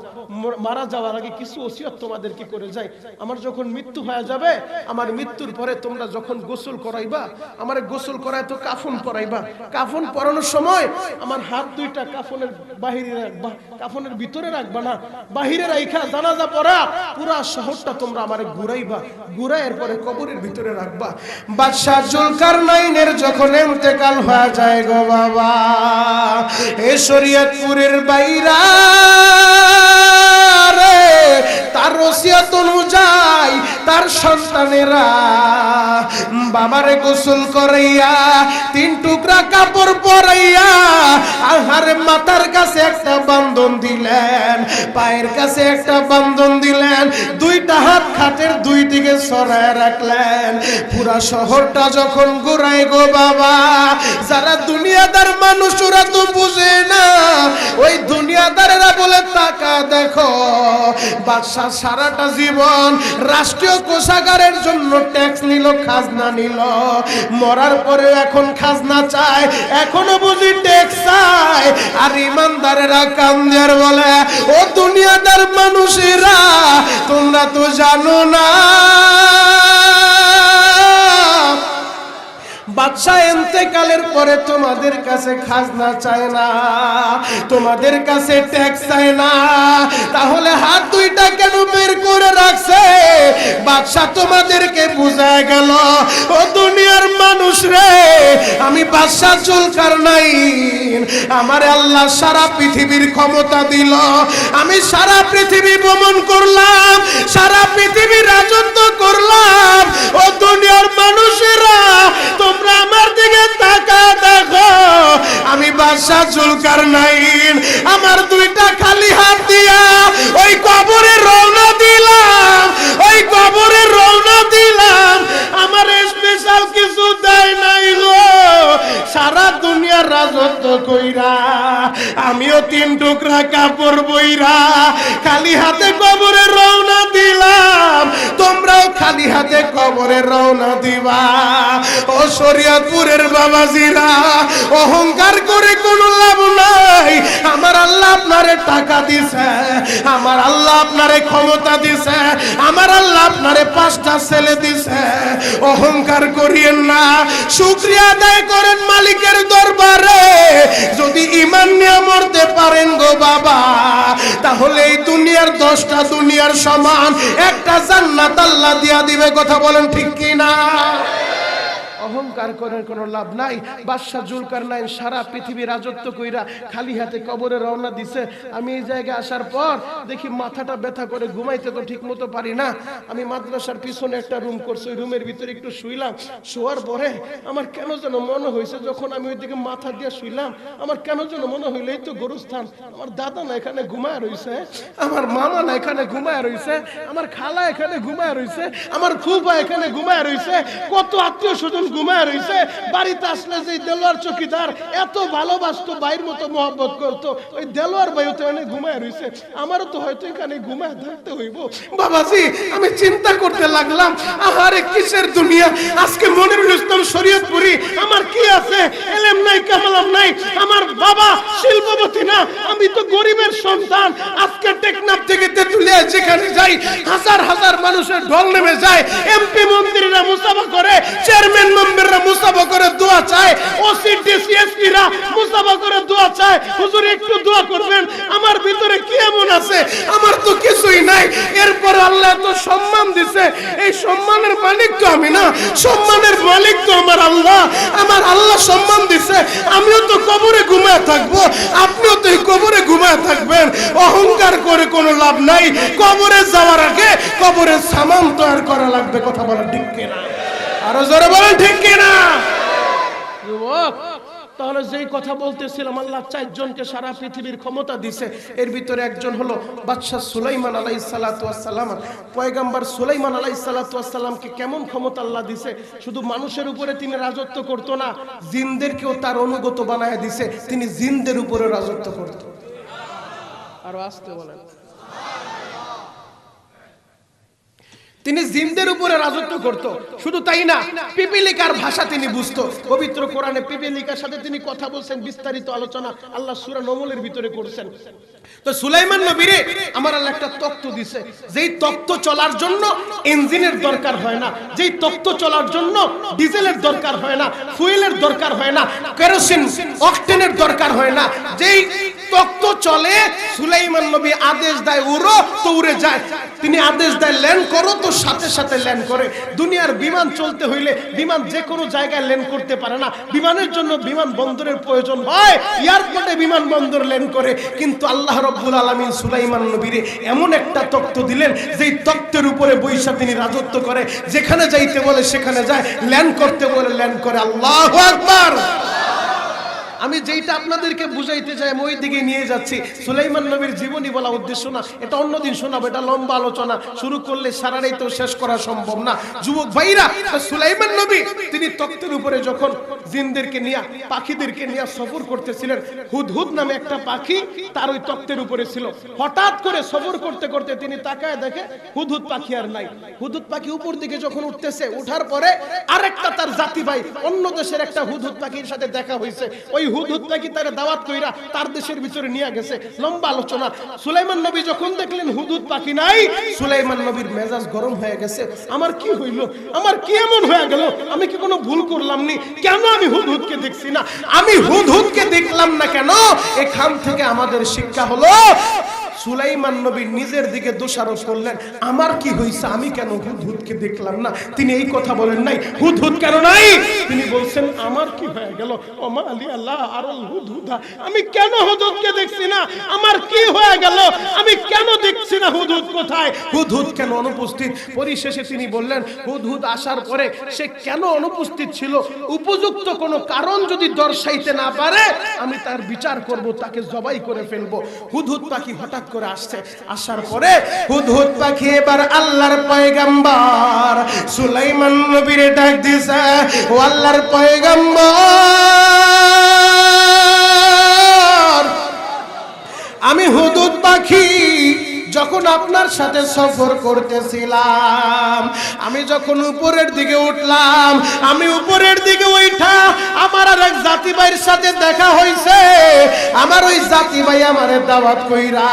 মারা যাওয়ার আগে কিছু ওসিয়ত তোমাদেরকে করে যাই। আমার যখন মৃত্যু হয়ে যাবে, আমার মৃত্যুর পরে তোমরা যখন গোসল করাইবা, আমারে গোসল করায় তো কাফন পরাইবা। কাফন পরানোর সময় আমার হাত দুইটা কাফনের বাহিরে রাখবা, কাফনের ভিতরে রাখবা না, বাহিরে রাখা জানাজা পড়া পুরা শহরটা তোমরা আমারে ঘুরাইবা, ঘুরাইয়ের পরে কবরের ভিতরে রাখবা। বাদশাহ জুলকারনাইনের যখন ইন্তেকাল হয়ে যায় গো বাবা, এ শরীয়তপুরের বাইরা রে, তার ওসিয়ত অনুযায়ী তার সন্তানেরা বাবারে গোসল করাইয়া 3 টুকরা কাপড় পরাইয়া আহারে মাথার কাছে একটা বান্ধন দিলেন, পায়ের কাছে একটা বান্ধন দিলেন, 2টা হাত খাটের 2 দিকে সরায় রাখলেন। পুরা শহরটা যখন ঘুরায় গো বাবা, যারা দুনিয়াদার মানুষ ওরা তো বুঝে না, ওই দুনিয়াদারেরা বলে টাকা দেখো। বাদশা সারাটা জীবন রাষ্ট্রীয় কোষাগারের জন্য ট্যাক্স নিল, খাজনা নিল, মরার পরে এখন খাজনা চায়, এখনো বুঝি ট্যাক্স চায়। আর ইমানদারেরা কান্দার বলে, ও দুনিয়াদার মানুষেরা তোমরা তো জানো না, বাদশাহ ইন্তেকালের পরে তোমাদের কাছে খাজনা চায় না, তোমাদের কাছে ট্যাক্স চায় না, তাহলে হাত 2টা কেন বের করে রাখছে? বাদশাহ তোমাদেরকে বুঝায় গেল, ও দুনিয়ার মানুষ রে, আমি বাদশাহ জুলকারনাইন, আমারে আল্লাহ সারা পৃথিবীর ক্ষমতা দিল, আমি সারা পৃথিবী ভ্রমণ করলাম, সারা পৃথিবী রাজত্ব করলাম। ও দুনিয়ার মানুষেরা তোমরা আমার দিকে তাকা দেখো, আমি বাদশাহ জুলকারনাইন আমার 2টা খালি হাত দিয়া ওই কবরে রওনা দিলাম, ওই কবরে রওনা দিলাম। আমার স্পেশাল কিছু দেয় নাই গো, সারা দুনিয়ার রাজত্ব কইরা আমিও 3 টুকরা কাপড় বইরা খালি হাতে কবরে রওনা দিলাম, তোমরাও খালি হাতে কবরে রওনা দিবা। ও শরীয়তপুরের বাবাজিরা, অহংকার করে কোনো লাভ নাই। আমার আল্লাহ আপনারে টাকা দিছে, আমার আল্লাহ আপনারে ক্ষমতা দিছে, আমার আল্লাহ আপনারে 5টা ছেলে দিছে। অহংকার করিয়েন না, শুকরিয়া আদায় করেন মালিকের দরবারে। যদি ঈমান নিয়ে মরতে পারেন গো বাবা, তাহলে এই দুনিয়ার 10টা দুনিয়ার সমান একটা জান্নাত আল্লাহ দিয়া দিবে। কথা বলেন ঠিক কি না? অহংকার করার কোনো লাভ নাই। বাদশাহ জুলকারনাইন সারা পৃথিবী রাজত্ব কইরা খালি হাতে কবরে রওনা দিছে। আমি এই জায়গায় আসার পর দেখি মাথাটা ব্যথা করে, ঘুমাইতে তো ঠিক মতো পারি না। আমি মাদ্রাসার পিছনে একটা রুম করছি, ওই রুমের ভিতরে একটু শুইলাম। শোয়ার পরে আমার কেন যেন মনে হয়েছে, যখন আমি ওইদিকে মাথা দিয়ে শুইলাম, আমার কেন যেন মনে হইলো এই তো গোরস্থান, আমার দাদা না এখানে ঘুমায় রইছে, আমার মামা না এখানে ঘুমায় রইছে, আমার খালা এখানে ঘুমায় রইছে, আমার ফুফা এখানে ঘুমায় রইছে, কত আত্মীয় স্বজন ঘুমায় রইছে। বাড়িতে আসলে যে দেলোয়ার চকিদার এত ভালোবাসতো, ভাইয়ের মতো মহব্বত করতো, ওই দেলোয়ার ভাইও তো এখানে ঘুমায় রইছে, আমারও তো হয়তো এখানে ঘুমায় থাকতে হইব। বাবাজি, আমি চিন্তা করতে লাগলাম, আহারে কিসের দুনিয়া। আজকে মনিরুল ইসলাম শরীয়তপুরি, আমার কি আছে? এলেম নাই, কামালাম নাই, আমার বাবা শিল্পপতি না, আমি তো গরিবের সন্তান। আজকে টেকনাফ থেকে তেতুলিয়া যেখানে যাই, হাজার হাজার মানুষের ঢল নেমে যায়। এমপি মন্ত্রীরা মুসাফা করে, চেয়ারম্যান মেম্বাররা মুসাফা করে দোয়া চায়, ওসি ডিসি এসপিরা মুসাফা করে দোয়া চায়, হুজুর একটু দোয়া করবেন, আমার ভিতরে কি এমন আছে? আমার তো কিছুই নাই। এরপর আল্লাহ তো সম্মান দিছে, এই সম্মানের মালিক তো আমি না, সম্মানের মালিক তো আমার আল্লাহ। আমার আল্লাহ সম্মান দিছে, আমিও তো কবরে ঘুমায় থাকবো, আপনিও তো এই কবরে ঘুমায় থাকবেন। অহংকার করে কোনো লাভ নাই। কবরে যাওয়ার আগে কবরের সামান তৈরি করা লাগবে। কথা বলা ঠিক কিনা? আরো জোরে বলেন ঠিক কিনা? যুবক, তাহলে যেই কথা বলতেছিলাম, আল্লাহ 4 জনকে সারা পৃথিবীর ক্ষমতা দিছে, এর ভিতরে একজন হলো বাদশা সুলাইমান আলাইহিস সালাতু ওয়াস সালাম। পয়গম্বর সুলাইমান আলাইহিস সালাতু ওয়াস সালামকে কেমন ক্ষমতা আল্লাহ দিছে, শুধু মানুষের উপরে তিনি রাজত্ব করতো না, জিনদেরকেও তার অনুগত বানায় দিছে, তিনি জিনদের উপরে রাজত্ব করত। আরো আসতে বলেন। তিনি জিনদের উপরে রাজত্ব করত। শুধু তাই না, পিপিলিকার ভাষা তিনি বুঝতো। পবিত্র কোরআনে পিপিলিকার সাথে তিনি কথা বলছেন, বিস্তারিত আলোচনা আল্লাহ সূরা নমলের ভিতরে করেছেন। তো সুলাইমান নবীরে আমার আল্লাহ একটা তক্ত দিছে, যেই তক্ত চলার জন্য ইঞ্জিনের দরকার হয় না, যেই তক্ত চলার জন্য ডিজেলের দরকার হয় না, ফুয়েলের দরকার হয় না, কেরোসিন অকটেনের দরকার হয় না, যেই তক্ত চলে, সুলাইমান নবী আদেশ দেয় উড়ো তো উড়ে যায়, তিনি আদেশ দেয় ল্যান্ড করো তো সাথে সাথে ল্যান্ড করে। দুনিয়ার বিমান চলতে হইলে বিমান যে কোনো জায়গায় ল্যান্ড করতে পারে না, বিমানের জন্য বিমান বন্দরের প্রয়োজন হয়, এয়ারপোর্টে বিমান বন্দর ল্যান্ড করে। কিন্তু আল্লাহ রাব্বুল আলামিন সুলাইমান নবীরে এমন একটা তক্ত দিলেন, যেই তক্তের উপরে বৈশা তিনি রাজত্ব করে, যেখানে যাইতে বলে সেখানে যায়, ল্যান্ড করতে বলে ল্যান্ড করে। আল্লাহু আকবার। আমি যেটা আপনাদেরকে বুঝাইতে চাই আমি ওই দিকে নিয়ে যাচ্ছি। সুলাইমান নবীর জীবনী বলা উদ্দেশ্য না, এটা অন্যদিন শোনাবো, এটা লম্বা আলোচনা, শুরু করলে সারা রাত তো শেষ করা সম্ভব না। যুবক ভাইরা, সুলাইমান নবী তিনি তক্তের উপরে যখন জিনদেরকে নিয়ে, পাখিদেরকে নিয়ে সফর করতেছিলেন, হুদহুদ নামে একটা পাখি তার ওই তক্তের উপরে ছিল। হঠাৎ করে সফর করতে করতে তিনি তাকায় দেখে হুদহুদ পাখি আর নাই। হুদহুদ পাখি উপর দিকে যখন উঠতেছে, উঠার পরে আরেকটা তার জাতি ভাই অন্য দেশের একটা হুদহুদ পাখির সাথে দেখা হয়েছে। ওই হুদহুদ পাখি তারে দাওয়াত কইরা তার দেশের ভিতরে নিয়ে গেছে। লম্বা আলোচনা। সুলাইমান নবী যখন দেখলেন হুদহুদ পাখি নাই, সুলাইমান নবীর মেজাজ গরম হয়ে গেছে। আমার কি হইল, আমার কি এমন হয়ে গেল, আমি কি কোনো ভুল করলাম নি? কেন আমি হুদহুদকে দেখছি না? আমি হুদহুদকে দেখলাম না কেন? এখান থেকে আমাদের শিক্ষা হলো, সুলাইমান নবী নিজের দিকে দোষারোপ করলেন, আমার কি হইছে, আমি কেন হুদহুদকে দেখলাম না? তিনি এই কথা বলেন নাই হুদহুদ কেন নাই, তিনি বলছেন আমার কি হয়ে গেল, ওমা আলী আল্লাহ আরল হুদহুদা, আমি কেন হুদহুদকে দেখছি না? আমার কি হয়ে গেল, আমি কেন দেখছি না হুদহুদ কোথায়, হুদহুদ কেন অনুপস্থিত? পরিশেষে তিনি বললেন, হুদহুদ আসার পরে সে কেন অনুপস্থিত ছিল, উপযুক্ত কোনো কারণ যদি দর্শাইতে না পারে আমি তার বিচার করব, তাকে জবাই করে ফেলবো। হুদহুদ পাখি হঠাৎ করে আসছে। আসার পরে হুদহুদ পাখি এবার আল্লাহর পয়গম্বর সুলাইমান নবীরে ডাক দিছে, ও আল্লাহর পয়গম্বর, আমি হুদহুদ পাখি যখন আপনার সাথে সফর করতেছিলাম, আমি যখন উপরের দিকে উঠলাম, আমি উপরের দিকে উঠা আমার আর এক জাতি ভাইয়ের সাথে দেখা হইছে। আমার ওই জাতি ভাই আমারে দাওয়াত কইরা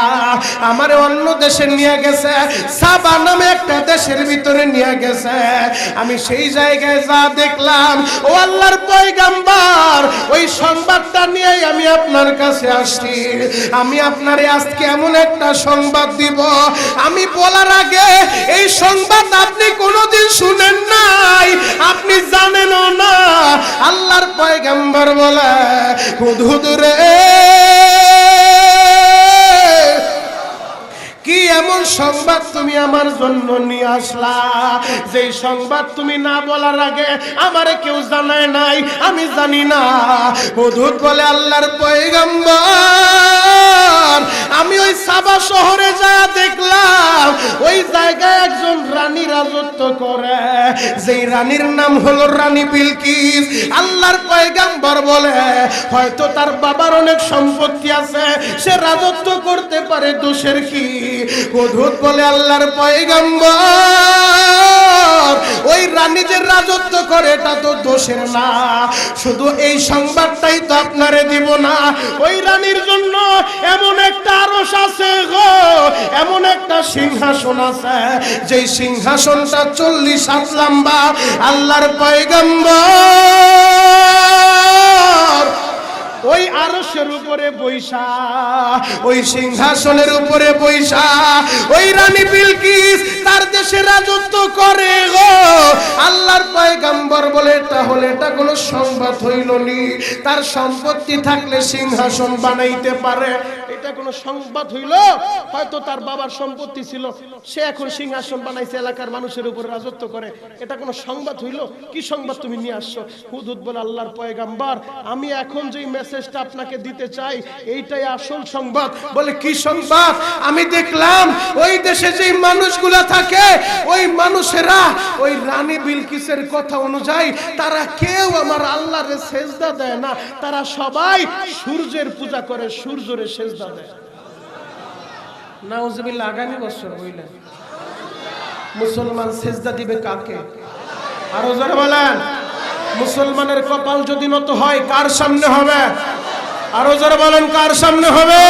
আমারে অন্য দেশে নিয়ে গেছে, সাবা নামে একটা দেশের ভিতরে নিয়ে গেছে। আমি সেই জায়গায় যা দেখলাম, ও আল্লাহর পয়গম্বর, ওই সংবাদটা নিয়ে আমি আপনার কাছে আসছি। আমি আপনারে আজকে এমন একটা সংবাদ দিব, আমি বলার আগে এই সংবাদ আপনি কোনোদিন শুনেন নাই, আপনি জানেনও না। আল্লাহর পয়গম্বর বলে, হুদহুদ রে, কি এমন সংবাদ তুমি আমার জন্য নিয়ে আসলা, যেই সংবাদ তুমি না বলার আগে আমারে কেউ জানায় নাই, আমি জানি না। হুদহুদ বলে, আল্লাহর পয়গম্বর, আমি ওই সাবা শহরে যায় দেখলাম, ওই জায়গায় একজন রানী রাজত্ব করে, যেই রানীর নাম হলো রানী বিলকিস। আল্লাহর পয়গম্বর বলে, হয়তো তার বাবার অনেক সম্পত্তি আছে, সে রাজত্ব করতে পারে, দোষের কি? হুদহুদ বলে, আল্লাহর পয়গম্বর, ওই রানী যে রাজত্ব করে এটা তো দোষের না, শুধু এই সংবাদটাই তো আপনারে দিব না, ওই রানীর জন্য এমন একটা আরশ আছে গো, এমন একটা সিংহাসন আছে, যেই সিংহাসনটা 40 হাত লম্বা। আল্লাহর পয়গম্বর ওই আরশের উপরে বৈশা, ওই সিংহাসনের উপরে বৈশা ওই রানী বিলকিস তার দেশে রাজত্ব করে গো। আল্লাহর পয়গম্বর বলে, তাহলে এটা কোনো সংবাদ হইল নি? তার সম্পত্তি থাকলে সিংহাসন বানাইতে পারে, এটা কোনো সংবাদ হইল? হয়তো তার বাবার সম্পত্তি ছিল, সে এখন সিংহাসন বানাইছে, এলাকার মানুষের উপর রাজত্ব করে, এটা কোনো সংবাদ হইল? কি সংবাদ তুমি নিয়ে আসছো? হুদহুদ বলে, আল্লাহর পয়গাম্বর, আমি এখন যেই মেসেজটা আপনাকে দিতে চাই এইটাই আসল সংবাদ। বলে, কি সংবাদ? আমি দেখলাম ওই দেশে যেই মানুষগুলা থাকে, ওই মানুষেরা ওই রানী বিলকিসের কথা অনুযায়ী তারা কেউ আমার আল্লাহর সেজদা দেয় না, তারা সবাই সূর্যের পূজা করে, সূর্যরে সেজদা দেয়। নাউজুবিল্লাহ। আগামী বছর বললেন মুসলমান সেজদা দিবে কাকে? আরো জোরে বলেন। মুসলমানের কপাল যদি নত হয় কার সামনে হবে? আরো জোরে বলেন, কার সামনে হবে?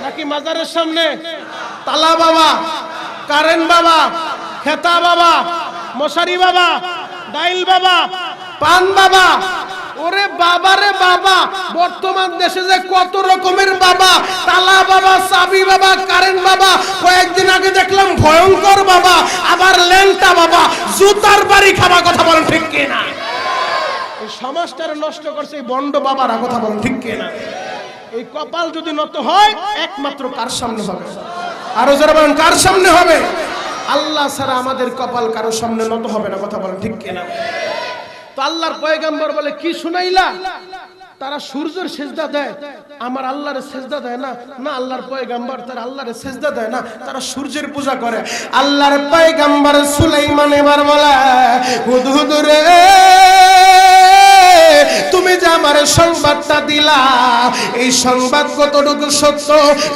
নাকি মাজারের সামনে? তালা বাবা, কারেন বাবা, খেতা বাবা, মশারি বাবা, ডাইল বাবা, পান বাবা, ওরে বাবা রে বাবা, বর্তমান দেশে যে কত রকমের বাবা, তালা বাবা, চাবি বাবা, কারেন্ট বাবা, কয়েকদিন আগে দেখলাম ভয়ঙ্কর বাবা, আবার ল্যাংটা বাবা, জুতার বাড়ি খাওয়া, কথা বলেন ঠিক কিনা? এই সমাজটারে নষ্ট করছে এই বন্ড বাবারা, কথা বলেন ঠিক কিনা? এই কপাল যদি নত হয় একমাত্র কার সামনে হবে? আরো যারা বলেন, কার সামনে হবে? আল্লাহ ছাড়া আমাদের কপাল কারো সামনে নত হবে না, কথা বলেন ঠিক কিনা? তো আল্লাহর পয়গাম্বর বলে, কি শুনাইলা? তারা সূর্যের সেজদা দেয়, আমার আল্লাহর সেজদা দেয় না। না, আল্লাহর পয়গাম্বর তারা আল্লাহর সেজদা দেয় না, তারা সূর্যের পূজা করে। আল্লাহর পয়গাম্বর সুলাইমান এবার বলে, হুদহুদ রে, তুমি যে আমার সংবাদটা দিলা, এই সংবাদ কতটুকু সত্য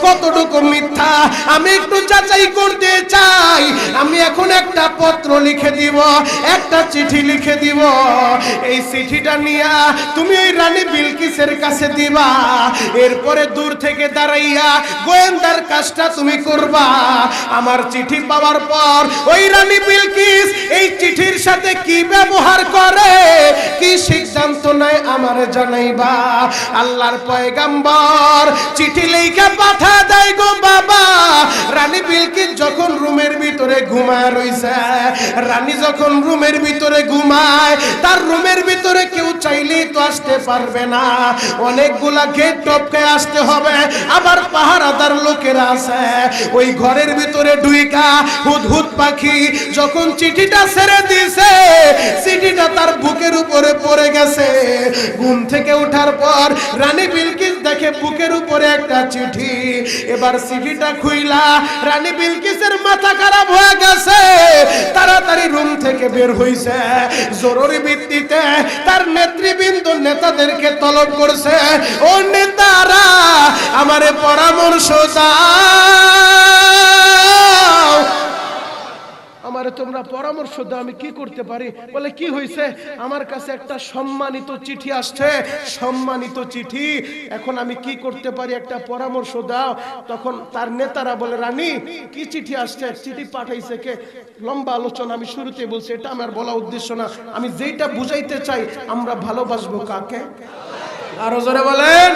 কতটুকু মিথ্যা আমি একটু যাচাই করতে চাই। আমি এখন একটা পত্র লিখে দিব, একটা চিঠি লিখে দিব, এই চিঠিটা নিয়ে তুমি ওই রানী বিলকিসের কাছে দিবা। এরপরে দূর থেকে দাঁড়াইয়া গোয়েন্দার কাজটা তুমি করবা। আমার চিঠি পাওয়ার পর ওই রানী বিলকিস এই চিঠির সাথে কি ব্যবহার করে, কি সিদ্ধান্ত নেয় আমারে জানাইবা। আল্লাহর পয়গাম্বর চিঠি লেখা পাঠা দেয় গো বাবা। রানী বিলকিস যখন রুমের ভিতরে ঘুমায় রইছে, রানী যখন রুমের ভিতরে ঘুমায়, তার রুমের ভিতরে কেউ চাইলেই তো আসতে পারবে না, অনেকগুলা গেট টপকে আসতে হবে, আবার পাহারাদার লোকেরা আছে। ওই ঘরের ভিতরে ঢুইকা হুদহুদ পাখি যখন চিঠিটা ছেড়ে দিয়েছে, চিঠিটা তার বুকের উপরে পড়ে গেছে। ঘুম থেকে ওঠার পর রানী বিলকিস দেখে বুকের উপরে একটা চিঠি। এবার চিঠিটা খুইলা রানী বিলকিসের মাথা খারাপ হয়ে গেছে, তাড়াতাড়ি রুম থেকে বের হইছে। জরুরি ভিত্তিতে তার নেতৃবৃন্দ নেতাদেরকে তলব করছে, ও নেতারা আমারে পরামর্শ দাও, আমারে তোমরা পরামর্শ দাও, আমি কি করতে পারি? বলে, কি হয়েছে? আমার কাছে একটা সম্মানিত চিঠি আসছে, সম্মানিত চিঠি, এখন আমি কি করতে পারি, একটা পরামর্শ দাও। তখন তার নেতারা বলে, রানী কি চিঠি আসছে, চিঠি পাঠাইছে কে? লম্বা আলোচনা, আমি শুরুতে বলছি, এটা আমার বলা উদ্দেশ্য না, আমি যেটা বুঝাইতে চাই, আমরা ভালোবাসবো কাকে? আরো জোরে বলেন।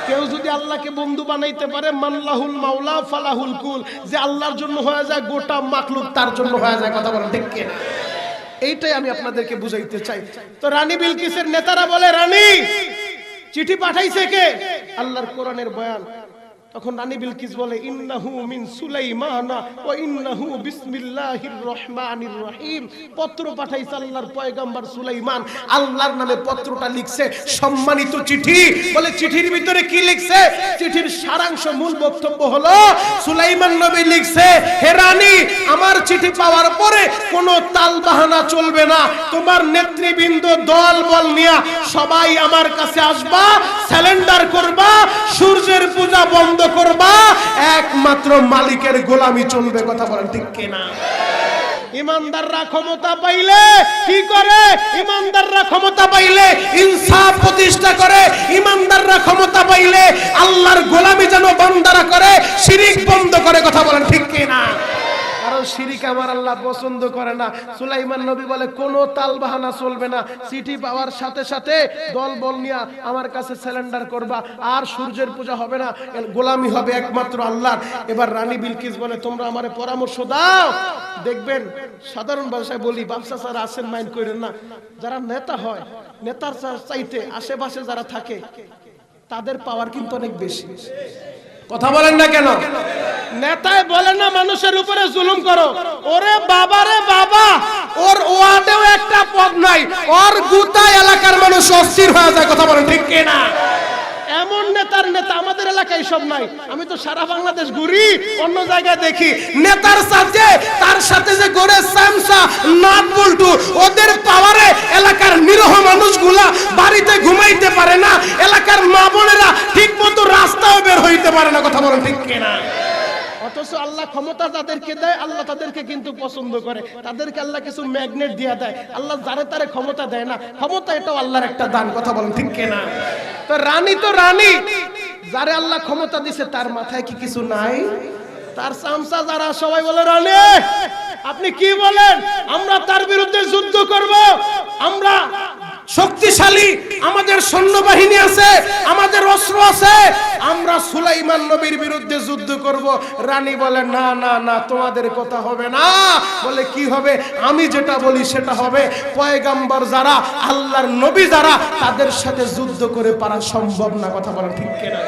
কেউ যদি আল্লাহকে বন্ধু বানাইতে পারে, মানলাহুল মাওলা ফালাহুল কুল, যে আল্লাহর জন্য হয়ে যায় গোটা মাখলুক তার জন্য হয়ে যায়, কথা বলেন ঠিক কিনা? এইটাই আমি আপনাদেরকে বুঝাইতে চাই। তো রানী বিলকিসের নেতারা বলে, রানী চিঠি পাঠাইছে কে? আল্লাহর কোরআনের বয়ান। তখন রানী বিলকিস বলে, ইন্নাহু মিন সুলাইমানা ওয়া ইন্নাহু বিসমিল্লাহির রহমানির রহিম। পত্র পাঠাইছে আল্লাহর পয়গম্বর সুলাইমান, আল্লাহর নামে পত্রটা লিখছে, সম্মানিত চিঠি। বলে, চিঠির ভিতরে কি লিখছে? চিঠির সারাংশ, মূল বক্তব্য হলো, সুলাইমান নবী লিখছে, হে রানী, আমার চিঠি পাওয়ার পরে কোনো তাল বাহানা চলবে না, তোমার নেতৃবৃন্দ দল বল নিয়ে সবাই আমার কাছে আসবা, স্যালেন্ডার করবা, সূর্যের পূজা বন্ধ করবা, একমাত্র মালিকের গোলামি চলবে, কথা বলেন ঠিক কিনা? ইমানদাররা ক্ষমতা পাইলে কি করে? ইমানদাররা ক্ষমতা পাইলে ইনসাফ প্রতিষ্ঠা করে, ইমানদাররা ক্ষমতা পাইলে আল্লাহর গোলামি যেন বান্দারা করে, শিরিক বন্ধ করে, কথা বলেন ঠিক কিনা? কারণ শিরিক আমার আল্লাহ পছন্দ করে না। সুলাইমান নবী বলে, কোনো তাল বাহানা চলবে না, চিঠি পাওয়ার সাথে সাথে দল বল নিয়ে আমার কাছে স্যালেন্ডার করবা, আর সূর্যের পূজা হবে না, গোলামি হবে একমাত্র আল্লাহর। এবার রানী বিলকিস বলে, তোমরা আমারে পরামর্শ দাও। দেখবেন, সাধারণ ভাষায় বলি, ব্যবসা ছাড়া আসেন, মাইন্ড করেন না, যারা নেতা হয়, নেতার চাইতে আশেপাশে যারা থাকে তাদের পাওয়ার কিন্তু অনেক বেশি। কথা বলেন না কেন? নেতায় বলে না মানুষের উপরে জুলুম করো, ওরে বাবা রে বাবা, ওর ওয়ার্ডেও একটা পদ নাই, ওর গোটা এলাকার মানুষ অস্থির হয়ে যায়। কথা বলেন ঠিক কিনা? এমন নেতার নেতা আমাদের এলাকায় সব নাই। আমি তো সারা বাংলাদেশ ঘুরি, অন্য জায়গায় দেখি নেতার সাথে তার সাথে যে গড়ে সামসা নাট বল্টু, ওদের পাওয়ারে এলাকার নিরহ মানুষগুলা বাড়িতে ঘুমাইতে পারে না, এলাকার মা বোনেরা ঠিক মতো রাস্তাও বের হইতে পারে না। কথা বলেন ঠিক কিনা? অথচ আল্লাহ ক্ষমতা যাদেরকে দেয় আল্লাহ তাদেরকে কিন্তু পছন্দ করে, তাদেরকে আল্লাহ কিছু ম্যাগনেট দিয়ে দেয়। আল্লাহ যারে তারে ক্ষমতা দেয় না, ক্ষমতা এটাও আল্লাহর একটা দান। কথা বলেন ঠিক কিনা? তো রানী তো রানী, যারে আল্লাহ ক্ষমতা দিছে তার মাথায় কি কিছু নাই? তার চামচা যারা সবাই বলে রানী আপনি কি বলেন, আমরা তার বিরুদ্ধে যুদ্ধ করব, আমরা শক্তিশালী, আমাদের সৈন্যবাহিনী আছে, আমাদের অস্ত্র আছে, আমরা সুলাইমান নবীর বিরুদ্ধে যুদ্ধ করব। রানী বলে না না না, তোমাদের কথা হবে না। বলে কি হবে? আমি যেটা বলি সেটা হবে। পয়গাম্বর যারা, আল্লাহর নবী যারা, তাদের সাথে যুদ্ধ করে পারা সম্ভব না। কথা বলা ঠিক কিনা?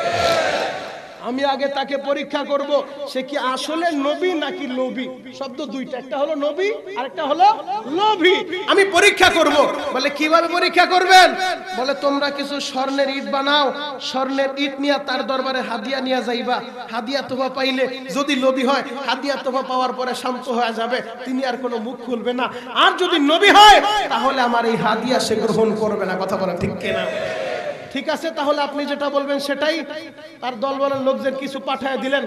আমি আগে তাকে পরীক্ষা করব সে কি আসলে নবী নাকি লোভী। শব্দ দুইটা, একটা হলো নবী আর একটা হলো লোভী। আমি পরীক্ষা করব। বলে কিভাবে পরীক্ষা করবেন? বলে তোমরা কিছু স্বর্ণের ইট বানাও, স্বর্ণের ইট নিয়ে তার দরবারে হাদিয়া নিয়ে যাইবা। হাদিয়া তোফা পাইলে যদি লোভী হয়, হাদিয়া তোফা পাওয়ার পরে শান্ত হয়ে যাবে, তিনি আর কোনো মুখ খুলবে না। আর যদি নবী হয় তাহলে আমার এই হাদিয়া সে গ্রহণ করবে না। কথা বলেন ঠিক কিনা? ঠিক আছে, তাহলে আপনি যেটা বলবেন সেটাই। তার দলবলের লোকদের কিছু পাঠিয়ে দিলেন,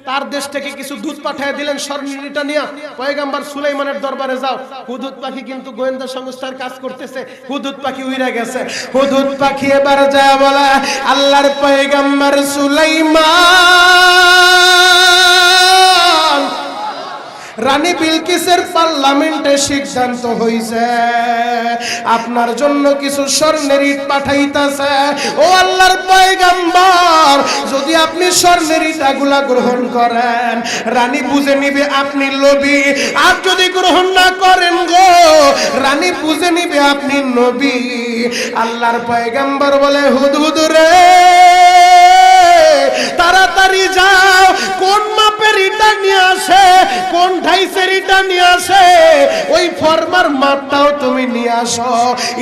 তার দেশ থেকে কিছু দুধ পাঠিয়ে দিলেন স্বর্ণিটা নিয়ে, পয়গাম্বর সুলাইমানের দরবারে যাও। হুদুদ পাখি কিন্তু গোয়েন্দা সংস্থার কাজ করতেছে, হুদুদ পাখি উইরা গেছে। হুদুদ পাখি এবার যা বলে, আল্লাহর পয়গাম্বর সুলাইমান, রানী বিলকিসের পার্লামেন্টে সিদ্ধান্ত হইছে আপনার জন্য কিছু স্বর্ণের ইট পাঠাইতাছে। ও আল্লাহর পয়গাম্বর, যদি আপনি স্বর্ণের ইটগুলা গ্রহণ করেন, রানী বুঝে নিবে আপনি লোভী। আর যদি গ্রহণ না করেন গো, রানী বুঝে নিবে আপনি নবী। আল্লাহর পয়গাম্বর বলে হুদহুদ রে, তাড়াতাড়ি যাও, কোন মাপের ইটা নিয়ে আসে, কোন ঢাইসের ইটা নিয়ে আসে, ওই ফরমার মাপটাও তুমি নিয়ে আসো।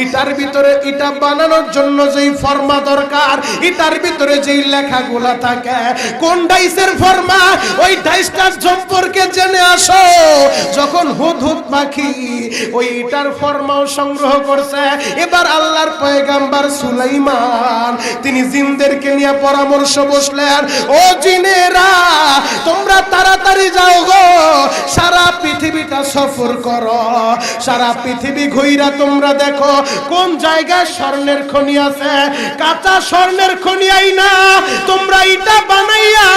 ইটার ভিতরে ইটা বানানোর জন্য যেই ফরমা দরকার, ইটার ভিতরে যেই লেখাগুলা থাকে, কোন ডাইসের ফরমা, ওই ডাইসটার সম্পর্কে জেনে আসো। যখন হুদহুদ পাখি ওই ইটার ফরমাও সংগ্রহ করছে, এবার আল্লাহর পয়গাম্বর সুলাইমান তিনি জিনদেরকে নিয়ে পরামর্শ বসলেন। ও জিনেরা, তোমরা তাড়াতাড়ি যাও গো, সারা পৃথিবীটা সফর করো, সারা পৃথিবী ঘুইরা তোমরা দেখো কোন জায়গায় স্বর্ণের খনি আছে। কাঁচা স্বর্ণের খনি আই না, তোমরা ইটা বানাইয়া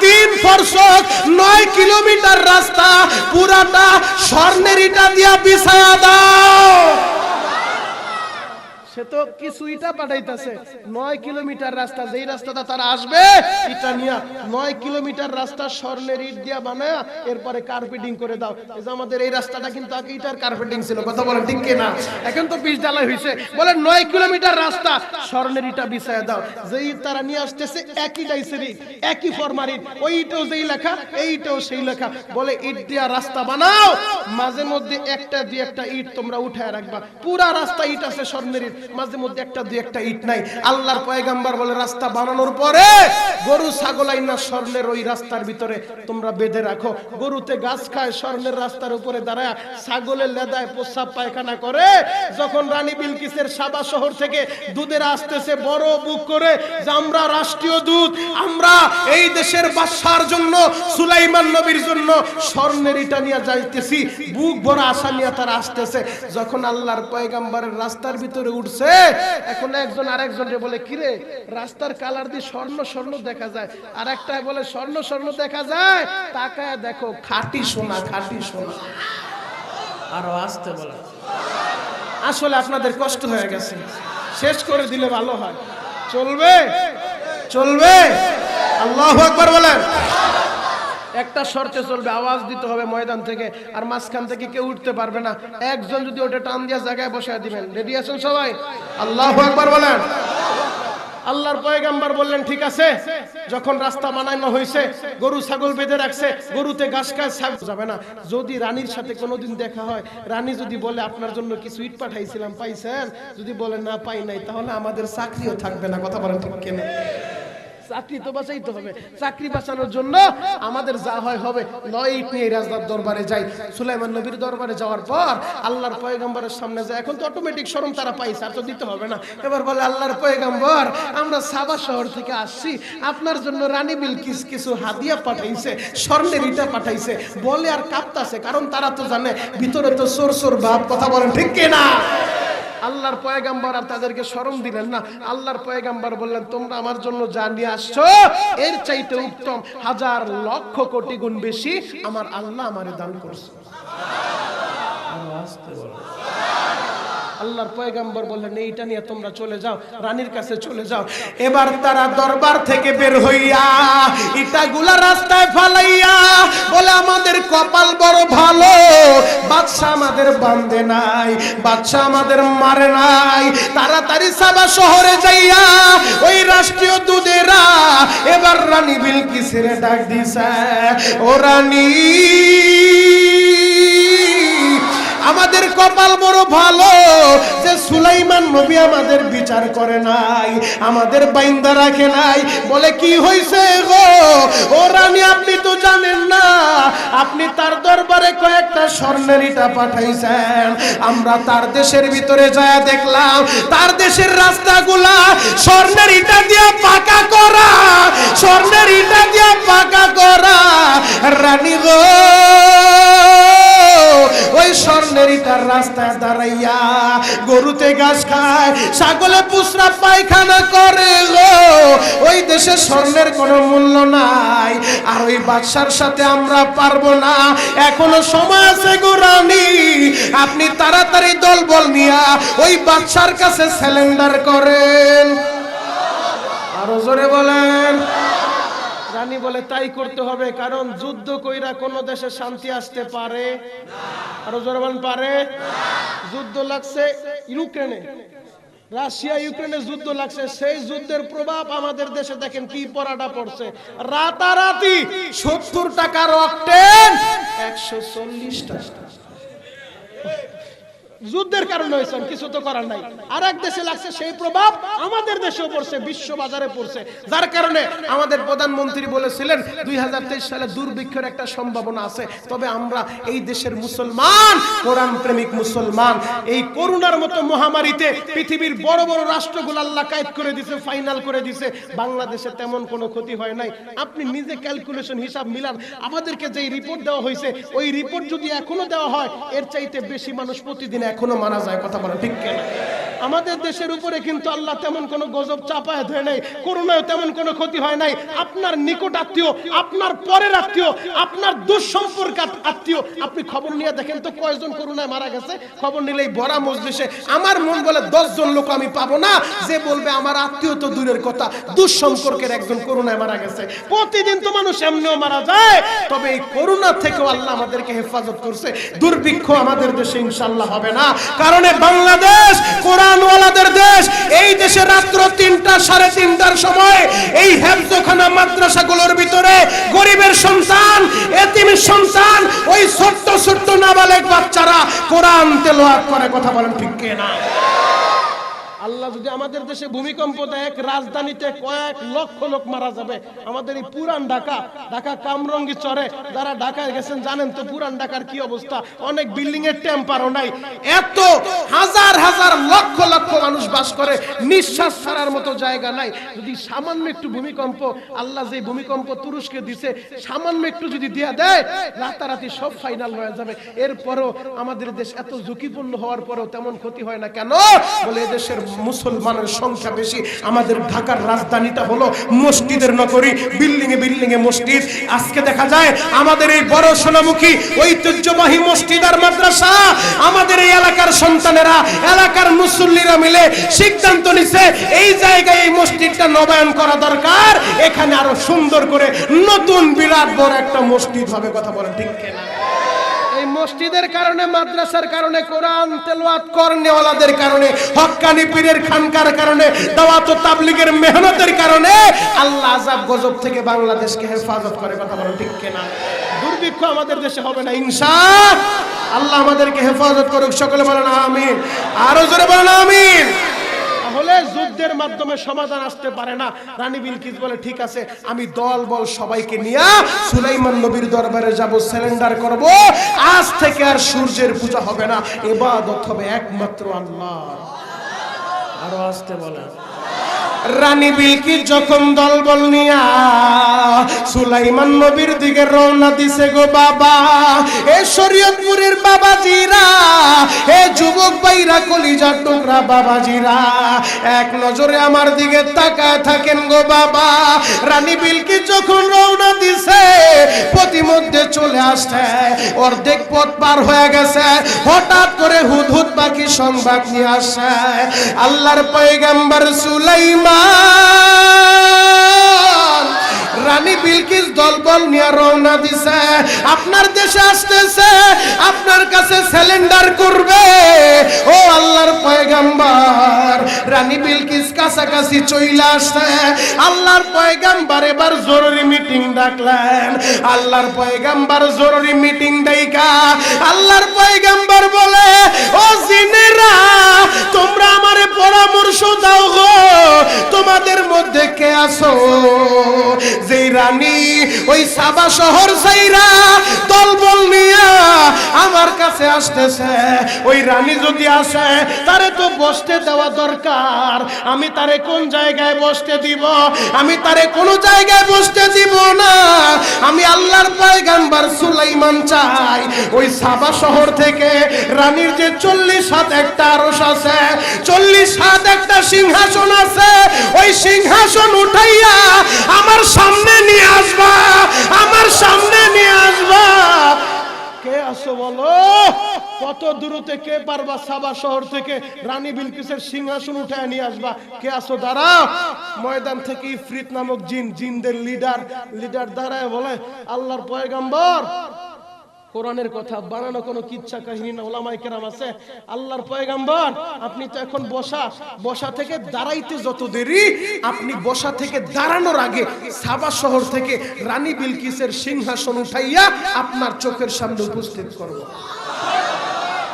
3 ফরসক 9 কিলোমিটার রাস্তা পুরাটা স্বর্ণের ইটা দিয়া বিছায়া দাও। সে তো কিছু ইটা পাঠাইতেছে, 9 কিলোমিটার রাস্তা, যেই রাস্তাটা তারা আসবে ইটা নিয়ে 9 কিলোমিটার রাস্তা স্বর্ণের ইট দিয়া বানায়া এরপরে কার্পেটিং করে দাও। এই যে আমাদের এই রাস্তাটা কিন্তু আগে ইটার কার্পেটিং ছিল। কথা বলেন ঠিক কিনা? এখন তো পিচ ঢালাই হইছে। বলে 9 কিলোমিটার রাস্তা স্বর্ণের ইটা বিছায়া দাও। যেই তারা নিয়ে আসতেছে একই ডাইসের ইট, একই ফরমার ইট, ওই ইটও যেই লেখা, এইটাও সেই লেখা। বলে ইট দিয়া রাস্তা বানাও, মাঝে মধ্যে একটা দুই একটা ইট তোমরা উঠায় রাখবা। পুরা রাস্তা ইট আছে স্বর্ণের ইট, মাঝে মধ্যে একটা দুই একটা ইট নাই। আল্লাহর পয়গাম্বর বলে রাস্তা বানানোর পরে গরু ছাগল আইনা স্বর্ণের ওই রাস্তার ভিতরে তোমরা বেঁধে রাখো। গরুতে গাছ খায়, স্বর্ণের রাস্তার উপরে দাঁড়ায় ছাগলের লেদায় প্রস্রাব পায়খানা করে। যখন রানী বিলকিসের সাবা শহর থেকে দুধের আসতেছে বড় বুক করে যে আমরা রাষ্ট্রীয় দূত, আমরা এই দেশের বাদশার জন্য, সুলাইমান নবীর জন্য স্বর্ণের ইটা নিয়ে যাইতেছি, বুক ভরা আশা নিয়ে তারা আসতেছে। যখন আল্লাহর পয়গাম্বরের রাস্তার ভিতরে উঠছে, এখন একজন আরেকজনকে বলে কিরে রাস্তার কালার দিয়ে স্বর্ণ স্বর্ণ দেখা যায়, আর একটা বলে স্বর্ণ স্বর্ণ দেখা যায়, তাকায় দেখো খাঁটি সোনা, খাঁটি সোনা। আরো আসতে বলে আসলে আপনাদের কষ্ট হয়ে গেছে, শেষ করে দিলে ভালো হয়। চলবে চলবে, আল্লাহু আকবার বলেন। একটা শর্তে চলবে, আওয়াজ দিতে হবে ময়দান থেকে, আর মাঝখান থেকে কেউ উঠতে পারবে না। একজন যদি ওটা টান দিয়া জায়গায় বসায় দিবেন। রেডি আছেন সবাই? আল্লাহু আকবার বলেন। আল্লাহর পয়গম্বর বললেন ঠিক আছে, যখন রাস্তা বানানো হয়েছে, গরু ছাগল বেঁধে রাখছে, গরুতে ঘাস খায়, ছাগল যাবে না। যদি রানীর সাথে কোনোদিন দেখা হয়, রানী যদি বলে আপনার জন্য কিছু ইট পাঠাইছিলাম, পাইছেন? যদি বলে না পাই নাই, তাহলে আমাদের চাকরিও থাকবে না। কথা বলেন ঠিক কিনা? চাকরি তো বাঁচাইতে হবে। চাকরি বাঁচানোর জন্য আমাদের যা হয় হবে। নয় ইট নিয়ে রাজদার দরবারে যাই। সুলাইমান নবীর দরবারে যাওয়ার পর আল্লাহর পয়গম্বরের সামনে যায়। এখন তো অটোমেটিক শরম তারা পাইছে, আর তো দিতে হবে না। এবার বলে আল্লাহর পয়গম্বর, আমরা সাবা শহর থেকে আসছি, আপনার জন্য রানী বিলকিস কিছু হাদিয়া পাঠাইছে, স্বর্ণের ইটা পাঠাইছে। বলে আর কাঁপতাছে, কারণ তারা তো জানে ভিতরে তো চোর চোর ভাব। কথা বলেন ঠিক কিনা? আল্লাহর পয়গম্বর আর তাদেরকে শরম দিলেন না। আল্লাহর পয়গম্বর বললেন, তোমরা আমার জন্য যা নিয়ে আসছো এর চাইতে উত্তম, হাজার লক্ষ কোটি গুণ বেশি আমার আল্লাহ আমারে দান করছে। আল্লাহর পয়গম্বর বললেন, এইটা নিয়ে তোমরা চলে যাও, রানীর কাছে চলে যাও। এবার তারা দরবার থেকে বের হইয়া ইটাগুলা রাস্তায় ফালাইয়া বলে, আমাদের কপাল বড় ভালো, বাদশা আমাদের বাঁধে নাই, বাদশা আমাদের মারে নাই। তাড়াতাড়ি সাবা শহরে যাইয়া ওই রাষ্ট্রীয় দূতেরা এবার রানী বিলকিসের ডাক দিছে, ও রানী, আমাদের কপাল বড় ভালো যে সুলাইমান নবী আমাদের বিচার করে নাই, আমাদের বাইন্দা রাখে নাই। বলে কি হইছে গো? ও রানী, আপনি তো জানেন না, আপনি তার দরবারে কয়েকটা স্বর্ণের ইটা পাঠাইছেন। আমরা তার দেশের ভিতরে যায় দেখলাম, তার দেশের রাস্তাগুলা স্বর্ণের ইটা দিয়ে পাকা করা, স্বর্ণের ইটা দিয়ে পাকা করা। রানী গো, ওই স্বর্ণের ইটার রাস্তায় দাঁড়াইয়া গরুতে ঘাস খায়, ছাগলে পুসরা পায়খানা করে গো। ওই দেশে স্বর্ণের কোনো মূল্য নাই, আর ওই বাদশার সাথে আমরা পারবো না। এখনো সময় আছে গো রানী, আপনি তাড়াতাড়ি দলবল নিয়া ওই বাদশার কাছে স্যালেন্ডার করেন। আরো জোরে বলেন। রানী বলে, তাই করতে হবে, কারণ যুদ্ধ কইরা কোন দেশে শান্তি আসতে পারে? আরো জোরে বলেন, পারে? যুদ্ধ লাগছে ইউক্রেনে, রাশিয়া ইউক্রেনে যুদ্ধ লাগছে, সেই যুদ্ধের প্রভাব আমাদের দেশে দেখেন কি পড়াটা পড়ছে। রাতারাতি 70 টাকার অকটেন 140 টাকা যুদ্ধের কারণে হয়েছে, কিছু তো করার নাই। আর এক দেশে লাগছে, সেই প্রভাব আমাদের দেশেও পড়ছে, বিশ্ব বাজারে পড়ছে। যার কারণে আমাদের প্রধানমন্ত্রী বলেছিলেন 2023 সালে দুর্ভিক্ষের একটা সম্ভাবনা আছে। তবে আমরা এই দেশের মুসলমান, কোরআন প্রেমিক মুসলমান, এই করোনার মতো মহামারীতে পৃথিবীর বড় বড় রাষ্ট্রগুলো আল্লাহ কায়েদ করে দিয়েছে, ফাইনাল করে দিয়েছে। বাংলাদেশে তেমন কোনো ক্ষতি হয় নাই। আপনি নিজে ক্যালকুলেশন হিসাব মিলান, আমাদেরকে যে রিপোর্ট দেওয়া হয়েছে, ওই রিপোর্ট যদি এখনো দেওয়া হয়, এর চাইতে বেশি মানুষ প্রতিদিন এখনো মারা যায়। কথা বলা ঠিক কেন? আমাদের দেশের উপরে কিন্তু আল্লাহ তেমন কোনো গজব চাপায় ধরে নাই, করোনায় তেমন কোনো ক্ষতি হয় নাই। আপনার নিকট আত্মীয়, আপনার পরের আত্মীয়, আপনার দুঃসম্পর্ক আত্মীয়, আপনি খবর নিয়ে দেখেন তো কয়জন করোনায় মারা গেছে। খবর নিলেই ভরা মজলিসে আমার মন বলে 10 জন লোক আমি পাবো না যে বলবে আমার আত্মীয় তো দূরের কথা, দুঃসম্পর্কের একজন করোনায় মারা গেছে। প্রতিদিন তো মানুষ এমনিও মারা যায়, তবে এই করোনা থেকেও আল্লাহ আমাদেরকে হেফাজত করছে। দুর্ভিক্ষ আমাদের দেশে ইনশাআল্লাহ হবে না, কারণ বাংলাদেশ কোরআনওয়ালাদের দেশ। এই দেশে রাত্র 3টা 3:30টার সময় এই হেফজখানা মাদ্রাসাগুলোর ভিতরে গরিবের সন্তান, এতিমের সন্তান, ওই ছোট্ট ছোট্ট নাবালেগ বাচ্চারা কোরআন তেলাওয়াত করে। কথা বলেন ঠিক কি না? আল্লাহ যদি আমাদের দেশে ভূমিকম্প দেয়, রাজধানীতে কয়েক লক্ষ লোক মারা যাবে। আমাদের এই পুরান ঢাকা, ঢাকা কামরঙ্গি চরে যারা ঢাকায় গেছেন জানেন তো পুরান ঢাকার কি অবস্থা। অনেক বিল্ডিং এর টেম্পারও নাই, এত হাজার হাজার লক্ষ লক্ষ মানুষ বাস করে, নিঃশ্বাস ছাড়ার মতো জায়গা নাই। যদি সামান্য একটু ভূমিকম্প, আল্লাহ যে ভূমিকম্প তুরস্কে দিছে, সামান্য একটু যদি দেয়া দেয়, রাতারাতি সব ফাইনাল হয়ে যাবে। এরপরও আমাদের দেশ এত ঝুঁকিপূর্ণ হওয়ার পরেও তেমন ক্ষতি হয় না কেন? বলে দেশের মুসলমানের সংখ্যা বেশি। আমাদের ঢাকার রাজধানীটা হলো মসজিদের নগরী, বিল্ডিং এ বিল্ডিং এ মসজিদ। আজকে দেখা যায় আমাদের এই বড় সোনামুখী ঐতিহ্যবাহী মসজিদ আর মাদ্রাসা, আমাদের এই এলাকার সন্তানেরা, এলাকার মুসল্লিরা মিলে সিদ্ধান্ত নিছে এই জায়গায় এই মসজিদটা নবায়ন করা দরকার, এখানে আরো সুন্দর করে নতুন বিরাট বড় একটা মসজিদ হবে। কথা বলেন ঠিক কিনা? এই মসজিদের কারণে, মাদ্রাসার কারণে, কোরআন তেলাওয়াত করনেওয়ালাদের কারণে, হক্কানি পীরের খানকার কারণে, দাওয়াত ও তাবলীগের মেহনতের কারণে আল্লাহ আযাব গজব থেকে বাংলাদেশকে হেফাজত করে। কথা বলেন ঠিক কিনা? দুর্ভিক্ষ আমাদের দেশে হবে না ইনশাআল্লাহ। আল্লাহ আমাদেরকে হেফাজত করুক। সকলে বলেন আমিন। আরো জোরে বলেন আমিন। তাহলে যুদ্ধের মাধ্যমে সমাধান আসতে পারে না। রানী বিলকিস বলে ঠিক আছে, আমি দল বল সবাইকে নিয়ে সুলাইমান নবীর দরবারে যাব, সারেন্ডার করব। আজ থেকে আর সূর্যের পূজা হবে না, ইবাদত হবে একমাত্র আল্লাহর। আরো আসতে বলেন। রানী বিলকিস যখন দলবল নিয়া সুলাইমান নবীর দিকে রওনা দিছে গো বাবা, এ শরীয়তপুরের বাবাজিরা, এ যুবক ভাইরা, কলিজার টুকরা বাবাজিরা, এক নজরে আমার দিকে তাকায় থাকেন গো বাবা। রানী বিলকিস যখন রওনা দিছে, প্রতিমধ্যে চলে আসছে, অর্ধেক পথ পার হয়ে গেছে, হঠাৎ করে হুদহুদ পাখি সংবাদ নিয়ে আসে, আল্লাহর পয়গম্বর সুলাইমান রানী বিলকিস দলবল নিয়ে রওনা দিছে, আপনার দেশে আসতেছে, আপনার কাছে সারেন্ডার করবে। ও আল্লাহর পয়গম্বর, রানী বিলকিস কাছাকাছি চলে আসছে। আল্লাহর পয়গম্বর এবার জরুরি মিটিং ডাকলেন। আল্লাহর পয়গম্বর জরুরি মিটিং ডাইকা আল্লাহর পয়গম্বর বলে, ও জিনেরা, তোমরা আমারে পরামর্শ দাও গো, তোমাদের মধ্যে কে আছো যে রানী ওই সাবা শহর ছাইরা দলবল নিয়া আমার কাছে আসতেছে? ওই রানী যদি আসে, তারে তো বসতে দেওয়া দরকার। আমি তারে কোন জায়গায় বসতে দিব? আমি তারে কোনো জায়গায় বসতে দিব না। আমি আল্লাহর পয়গম্বর সুলাইমান চাই ওই সাবা শহর থেকে রানীর যে 40 হাত একটা আরশ আছে, 40 হাত একটা সিংহাসন আছে, ওই সিংহাসন উঠাইয়া আমার সামনে নিয়ে আসবা, আমার সামনে নিয়ে আসবা। কে আসো বলো? কত দূরতে কে পারবা সাবা শহর থেকে রানী বিলকিসের সিংহাসন উঠায় নিয়ে আসবা? কে আসো? দাঁড়াও। ময়দান থেকে ইফরিত নামক জিন, জিনদের লিডার দাঁড়ায় বলে, আল্লাহর পয়গম্বর, কোরআনের কথা বানানো কোনো কিচ্ছা কাহিনী না, ওলামায়ে কেরাম আছে। আল্লাহর পয়গম্বর, আপনি তো এখন বসা থেকে দাঁড়াইতে যত দেরি, আপনি বসা থেকে দাঁড়ানোর আগে সাবা শহর থেকে রানী বিলকিসের সিংহাসন উঠাইয়া আপনার চোখের সামনে উপস্থিত করব।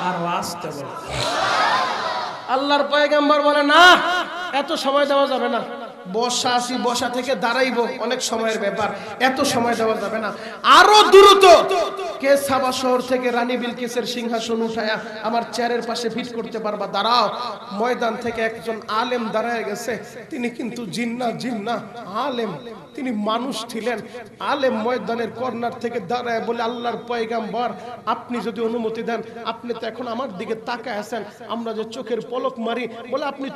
আর আসতে বলে আল্লাহর পয়গম্বর বলে, না, এত সময় দেওয়া যাবে না। বসা থেকে দাঁড়াইবো, অনেক সময়ের ব্যাপার, এত সময় দেওয়া যাবে না। আরো দ্রুত কে সাবা শহর থেকে রানী বিলকিসের সিংহাসন উঠায়া আমার চেয়ারের পাশে ফিট করতে পারবা? দাঁড়াও। ময়দান থেকে একজন আলেম দাঁড়ায় গেছে। তিনি কিন্তু জিন্না আলেম, তিনি মানুষ ছিলেন। আলেম ময়দানের কর্নার থেকে দাঁড়ায় বলে, আল্লাহর পয়গম্বর, আপনি যদি অনুমতি দেন, আপনি তো এখন আমার দিকে তাকায় আছেন, আমরা যে চোখের পলক মারি, বলে আপনি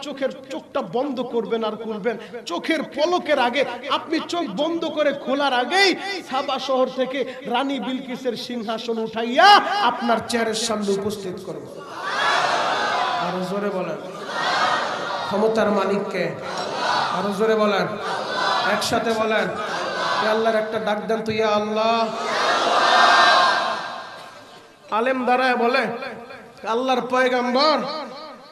চোখটা বন্ধ করবেন আর খুলবেন। চোখের পলকের আগে, আপনি চোখ বন্ধ করে খোলার আগেই সাবা শহর থেকে রানী বিলকিসের সিংহাসন উঠাইয়া আপনার চেয়ারের সামনে উপস্থিত করব। আরো জোরে বলেন। ক্ষমতার মালিক কে? আরো জোরে বলেন, একসাথে বলেন। আল্লাহর একটা ডাক দেন তো, ইয়া আল্লাহ। আলেম দাঁড়ায় বলে, আল্লাহর পয়গম্বর,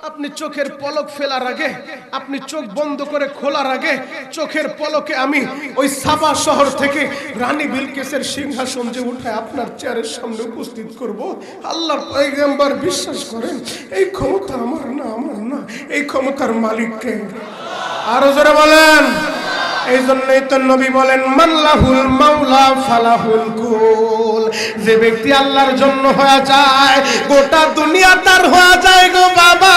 আপনি চোখের পলক ফেলার আগে, আপনি চোখ বন্ধ করে খোলার আগে, চোখের পলকে আমি ওই সাবা শহর থেকে রানী বিলকিসের সিংহাসন যে উঠায় আপনার চেয়ারের সামনে উপস্থিত করব। আল্লাহর পয়গম্বর বিশ্বাস করেন, এই ক্ষমতা আমার না, এই ক্ষমতার মালিক কে? আরো জোরে বলেন। এই জন্যই তো নবী বলেন, মাল্লাহুল মাওলা ফালাহুল কুল। যে ব্যক্তি আল্লাহর জন্য হয়ে যায়, গোটা দুনিয়া তার হয়ে যায় গো বাবা।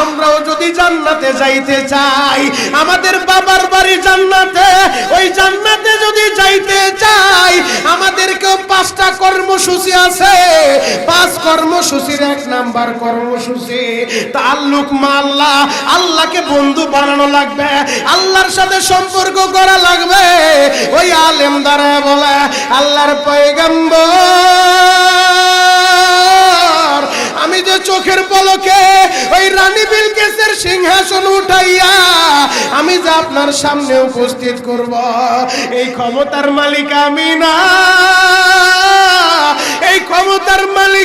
আমরাও যদি জান্নাতে যাইতে চাই, আমাদের বাবার বাড়ি জান্নাতে, ওই জান্নাতে যদি যাইতে চাই, আমাদেরকেও 5টা কর্মসূচি আছে। 5 কর্মসূচির 1 নাম্বার কর্মসূচি তাআল্লুক মা আল্লাহ। আল্লাহকে বন্ধু বানানো লাগবে, আল্লাহর সাথে সম্পর্ক করা লাগবে। ওই আলেম দাঁড়ায় বলে, আল্লাহর পয়গম্বর, আমি যে চোখের পলকে ওই রানী বিলকিসের সিংহাসন উঠাইয়া আমি যে আপনার সামনে উপস্থিত করব, এই ক্ষমতার মালিক আমি না, এই ক্ষমতার মালিক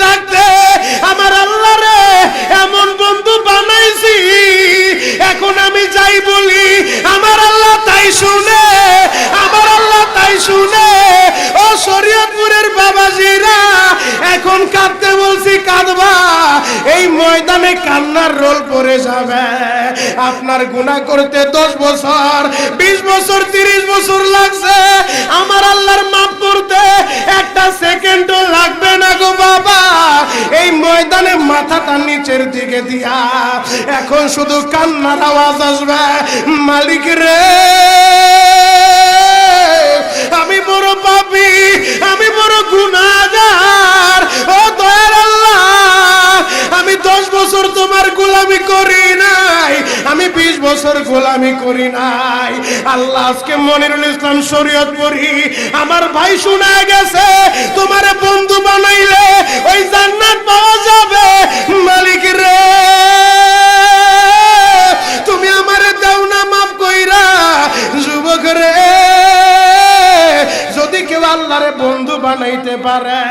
ডাকতে ডাকতে আমার আল্লাহ রে এমন বন্ধু বানাইছি, এখন আমি যাই বলি আমার আল্লাহ তাই শুনে, আমার আল্লাহ তাই শুনে। ও শরীয়তপুরের বাবাজিরা, এখন কাঁদতে বলছি কাঁদবা, এই ময়দানে কান্নার রোল পড়ে যাবে। আপনার গুনাহ করতে 10 বছর 20 বছর 30 বছর লাগছে, আমার আল্লাহর মাফ করতে একটা সেকেন্ডও লাগবে না গো বাবা। এই ময়দানে মাথাটা নিচের দিকে দিয়া এখন শুধু কান্নার আওয়াজ আসবে, মালিক রে আমি বড় পাপী, আমি বড় গুনাহগার। ও দয়ার আল্লাহ, আমি 10 বছর তোমার গোলামি করি নাই, আমি 20 বছর গোলামি করি নাই। আল্লাহ আজকে মনিরুল ইসলাম শরীয়তপুরি আমার ভাই শুনে গেছে, তোমারে বন্ধু বানাইলে ওই জান্নাত পাওয়া যাবে। মালিক রে তুমি আমারে দাও না মাফ কইরা। যুবক রে, যদি কেউ আল্লাহরে বন্ধু বানাইতে পারে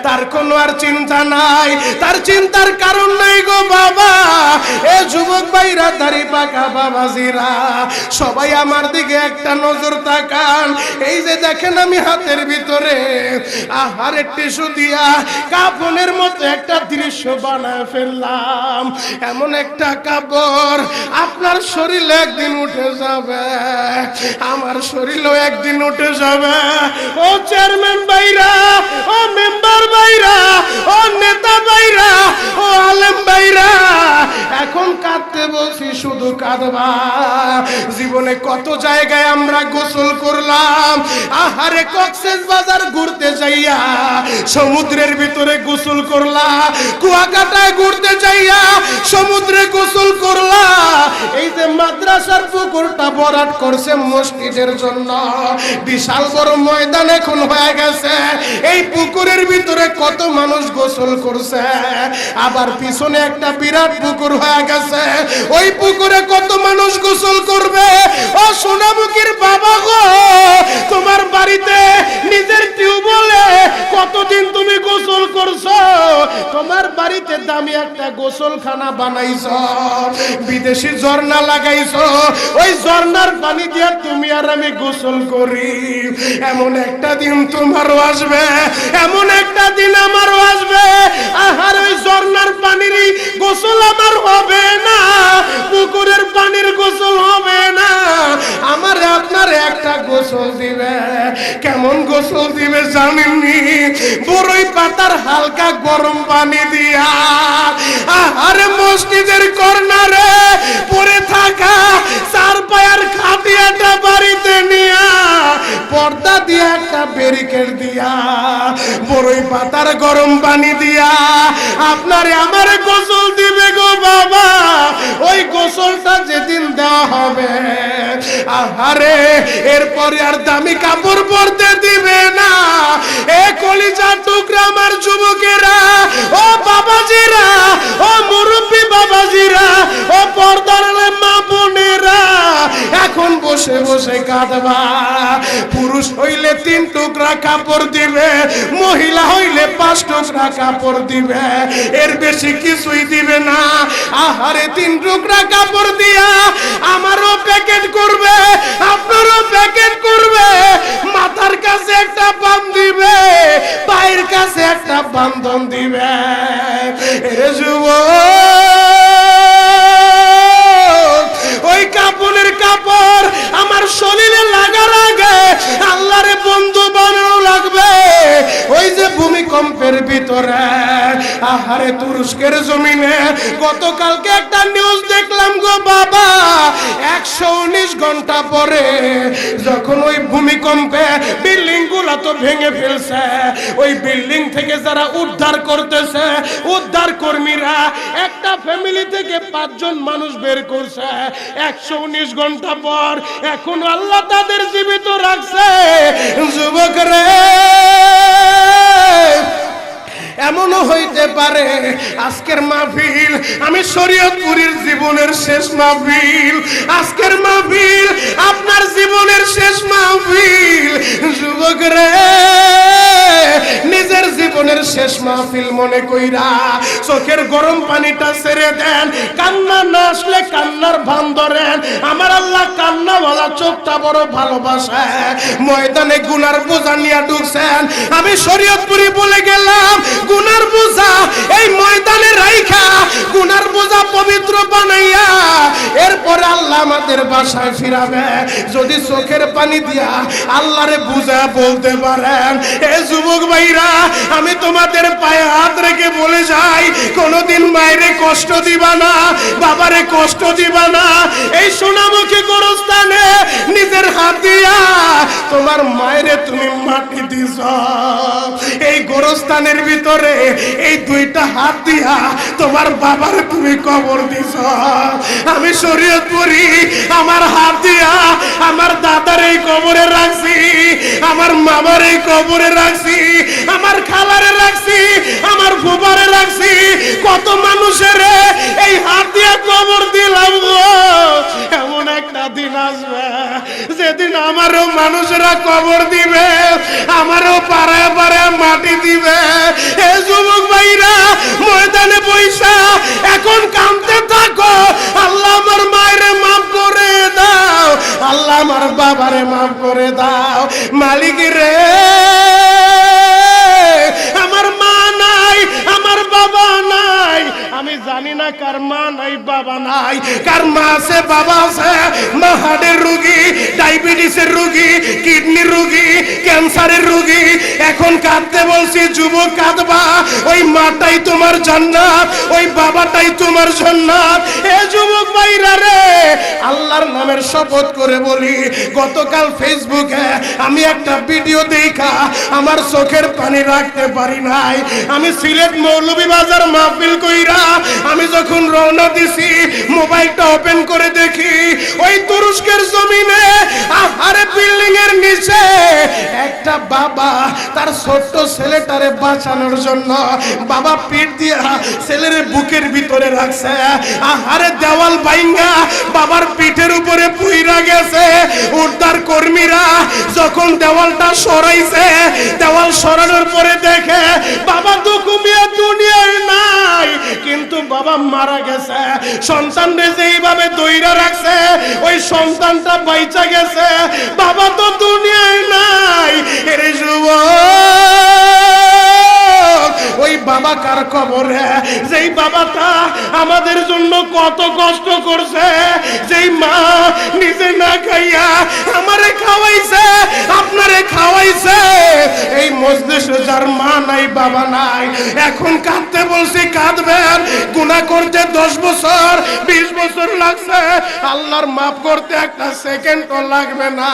তার কোনো আর চিন্তা নাই, তার চিন্তার কারণ নাই গো বাবা। এ যুবক ভাইরা, দাড়ি পাকা বাবাজিরা, সবাই আমার দিকে একটা নজর তাকান। এই যে দেখেন আমি হাতের ভিতরে আহারের টিস্যু দিয়া কাফনের মতো একটা দৃশ্য বানায় ফেললাম। এমন একটা কাপড় আপনার শরীরে একদিন উঠে যাবে, আমার শরীরেও একদিন উঠে যাবে। ও চেয়ারম্যান ভাইরা, ও মেম্বার ভাইরা, ও নেতা ভাইরা, ও আলেম ভাইরা, এখন কাঁদতে বলছি শুধু কাঁদবা। জীবনে কত জায়গায় আমরা গোসল করলাম, আহারে কক্সেস বাজার ঘুরতে যাইয়া সমুদ্রের ভিতরে গোসল করলা, কুয়াকাটায় ঘুরতে যাইয়া সমুদ্রে গোসল করলা। এই যে মাদ্রাসার পুকুরটা ভরাট করছে মসজিদের জন্য, বিশাল বড় ময়দান এখন হয়ে গেছে, এই পুকুরের ভিতরে কত মানুষ গোসল করছে। আবার পিছনে একটা বিরাট পুকুর হয়ে গেছে, ওই পুকুরে কত মানুষ গোসল করবে। ও সোনামুখীর বাবা গো, তোমার বাড়িতে নিজের টিউবওয়েলে কতদিন তুমি গোসল করছো, তোমার বাড়িতে দামি একটা গোসলখানা বানাইছো, বিদেশি ঝর্ণা লাগাইছো, ওই ঝর্ণার পানি দিয়ে তুমি আর আমি গোসল করি। এমন একটা দিন তোমারও আসবে, এমন একটা দিন আমারও আসবে, আহার ওই ঝর্ণার পানির গোসল আমার হবে না, পুকুরের পানির গোসল হবে না, আমার আপনার একটা গোসল দিবে। কেমন গোসল দিবে জানেননি? বড়ই পাতার হালকা গরম পানি দিয়া, আরে মসজিদের কর্নারে পড়ে থাকা 4 পায়ার খাটিয়াটা বাড়িতে নিয়া পর্দা দিয়ে একটা ব্যারিকেড দিয়া বড়ই পাতার গরম পানি দিয়া আপনারে আমারে গোসল দিবে গো বাবা। ওই গোসলটা যেদিন দেওয়া হবে, আহারে এরপরে আর দামি কাপড় পরতে দিবে না। এ কলিজার টুকরা আমার যুবকেরা, ও বাবাজিরা, ও মুরব্বী বাবাজিরা, ও পর্দার মা বোনেরা, এখন বসে বসে কাঁদবা। পুরুষ হইলে 3 টুকরা কাপড় দিবে, মহিলা হইলে 5 টুকরা কাপড় দিবে, এর বেশি কিছুই দিবে না। আহারে 3 টুকরা কাপড় দিয়া আমারও প্যাকেট করবে, আপনারও প্যাকেট করবে, মাথার কাছে একটা বাম দিবে, পায়ের কাছে একটা বান্ধন দিবে। এ যুবক, ওই কাপড়ের কাপড় আমার শরীরে লাগার আগে আল্লাহরে বন্ধু বানানো লাগবে। ওই যে ভূমিকম্পের ভিতরে, আহারে তুরস্কের জমিনে গতকালকে একটা নিউজ দেখলাম গো বাবা, 119 ঘন্টা পরে যখন ওই ভূমিকম্পে বিল্ডিং গুলা তো ভেঙে ফেলছে, ওই বিল্ডিং থেকে যারা উদ্ধার করতেছে উদ্ধার কর্মীরা একটা ফ্যামিলি থেকে 5 জন মানুষ বের করছে 119 ঘন্টা পর, এখন আল্লাহ তাদের জীবিত রাখছে। যুবক রে, এমনও হইতে পারে আজকের মাহফিল আমি শরীয়তপুরীর জীবনের শেষ মাহফিল, আজকের মাহফিল আপনার জীবনের শেষ মাহফিল। যুবক রে, নিজের জীবনের শেষ শেষ মাহফিল মনে কইরা চোখের গরম পানিটা ছেড়ে দেন, কান্না না আসলে কান্নার ভান ধরেন। আমার আল্লাহ কান্নাওয়ালা চোখটা বড় ভালোবাসে। ময়দানে গুনার বোঝা নিয়ে ঢুকছেন, আমি শরীয়তপুরি বলে গেলাম গুনার বোঝা এই ময়দানে রাইখা গুনার বোঝা পবিত্র বানাইয়া এরপরে আল্লাহ আমাদের বাসায় ফিরাবে। যদি চোখের পানি দিয়া আল্লাহরে বুঝা বলতে পারেন, এ যুবক ভাইরা আমি তোমাদের পায়ে হাত রেখে বলে যাই, কোনোদিন মায়েরে কষ্ট দিবা না, বাবারে কষ্ট দিবা না। এই সোনামুখী গোরস্থানে নিজের হাত দিয়া তোমার মায়েরে তুমি মাটি দিছ, এই গোরস্থানের ভিতরে এই দুইটা হাত দিয়া তোমার বাবারে তুমি কবর দিছ। আমি শরীয়তপুরি আমার হাত দিয়া আমার দাদার এই কবরে রাখছি, আমার মামার এই কবরে রাখছি, আমার খালারে রাখছি, আমার ফুফারে রাখছি। কত মানুষের এই হাত দিয়া কবর দিলাম গো। এমন একটা দিন আসবে যেদিন আমারও মানুষেরা কবর দিবে, আমারও পাড়ায় পাড়ায় মাটি দিবে। এ যুবক ভাইরা ময়দানে পয়সা এখন কাঁদতে থাকো, আল্লাহ আমার মায়েরে মাফ করে দাও, আল্লাহ আমার বাবারে মাফ করে দাও। মালিক রে আমার মা নাই, আমার বাবা নাই, আমি জানি না কার মা নাই বাবা নাই, কার মা আছে বাবা আছে। মা হার্টের রোগী, ডায়াবেটিসের রোগী, কিডনির রোগী, ক্যান্সারের রোগী। এখন কাঁদতে বলছি যুবক কাঁদবা, ওই মাটাই তোমার জান্নাত, ওই বাবাটাই তোমার জান্নাত। এ যুবক ভাইরা রে আল্লাহর নামের শপথ করে বলি, গতকাল ফেসবুকে আমি একটা ভিডিও দেখা আমার চোখের পানি রাখতে পারি নাই। আমি সিলেট মৌলভীবাজার মাহফিল কইরা আমি যখন রওনা দিছি মোবাইলটা ওপেন করে দেখি ওই তুরস্কের জমিনে আহারে বিল্ডিং এর নিচে একটা বাবা তার ছোট্ট ছেলেটারে বাঁচানোর জন্য বাবা পিঠ দিয়া ছেলের বুকের ভিতরে রাখছে। আহারে দেওয়াল ভাঙা বাবার পিঠের উপরে পুইরা গেছে। উদ্ধার কর্মীরা যখন দেওয়ালটা সরাইছে, দেওয়াল সরানোর পরে দেখে বাবা তো ঘুমিয়ে দুনিয়ায় নাই, কিন্তু বাবা মারা গেছে। সন্তানরে যেইভাবে দইরা রাখছে ওই সন্তানটা বাইচা গেছে, বাবা তো দুনিয়ায় নাই। এরে যুবক ওই বাবা কার কবরে, যেই বাবাটা আমাদের জন্য কত কষ্ট করছে, যেই মা নিজে না খাইয়া আমারে খাওয়াইছে, আপনারে খাওয়াইছে। এই মজলিসে যার মা নাই বাবা নাই, এখন কাঁদতে বলছি কাঁদবেন। গুনাহ করতে 10 বছর 20 বছর লাগছে, আল্লাহর মাফ করতে একটা সেকেন্ডও লাগবে না।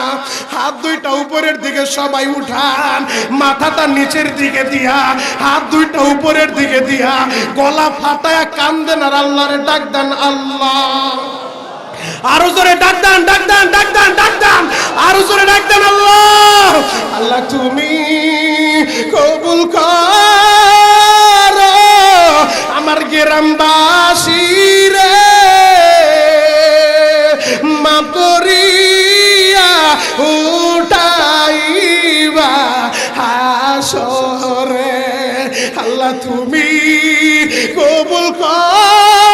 হাত দুইটা উপরের দিকে সবাই উঠান, মাথাটা নিচের দিকে দিয়া, হাত দুইটা উপরের দিকে দিয়া, গলা ফাটায়া কান্দেন আর আল্লাহরে ডাক দেন আল্লাহ। আরো জোরে ডাক দেন, ডাক দেন, ডাক দেন, ডাক দেন, আরো জোরে ডাক দেন আল্লাহ। আল্লাহ তুমি কবুল করো আমার গ্রামবাসী রে, মাফ করিয়া উঠাইবা হাসরে। আল্লাহ তুমি কবুল করো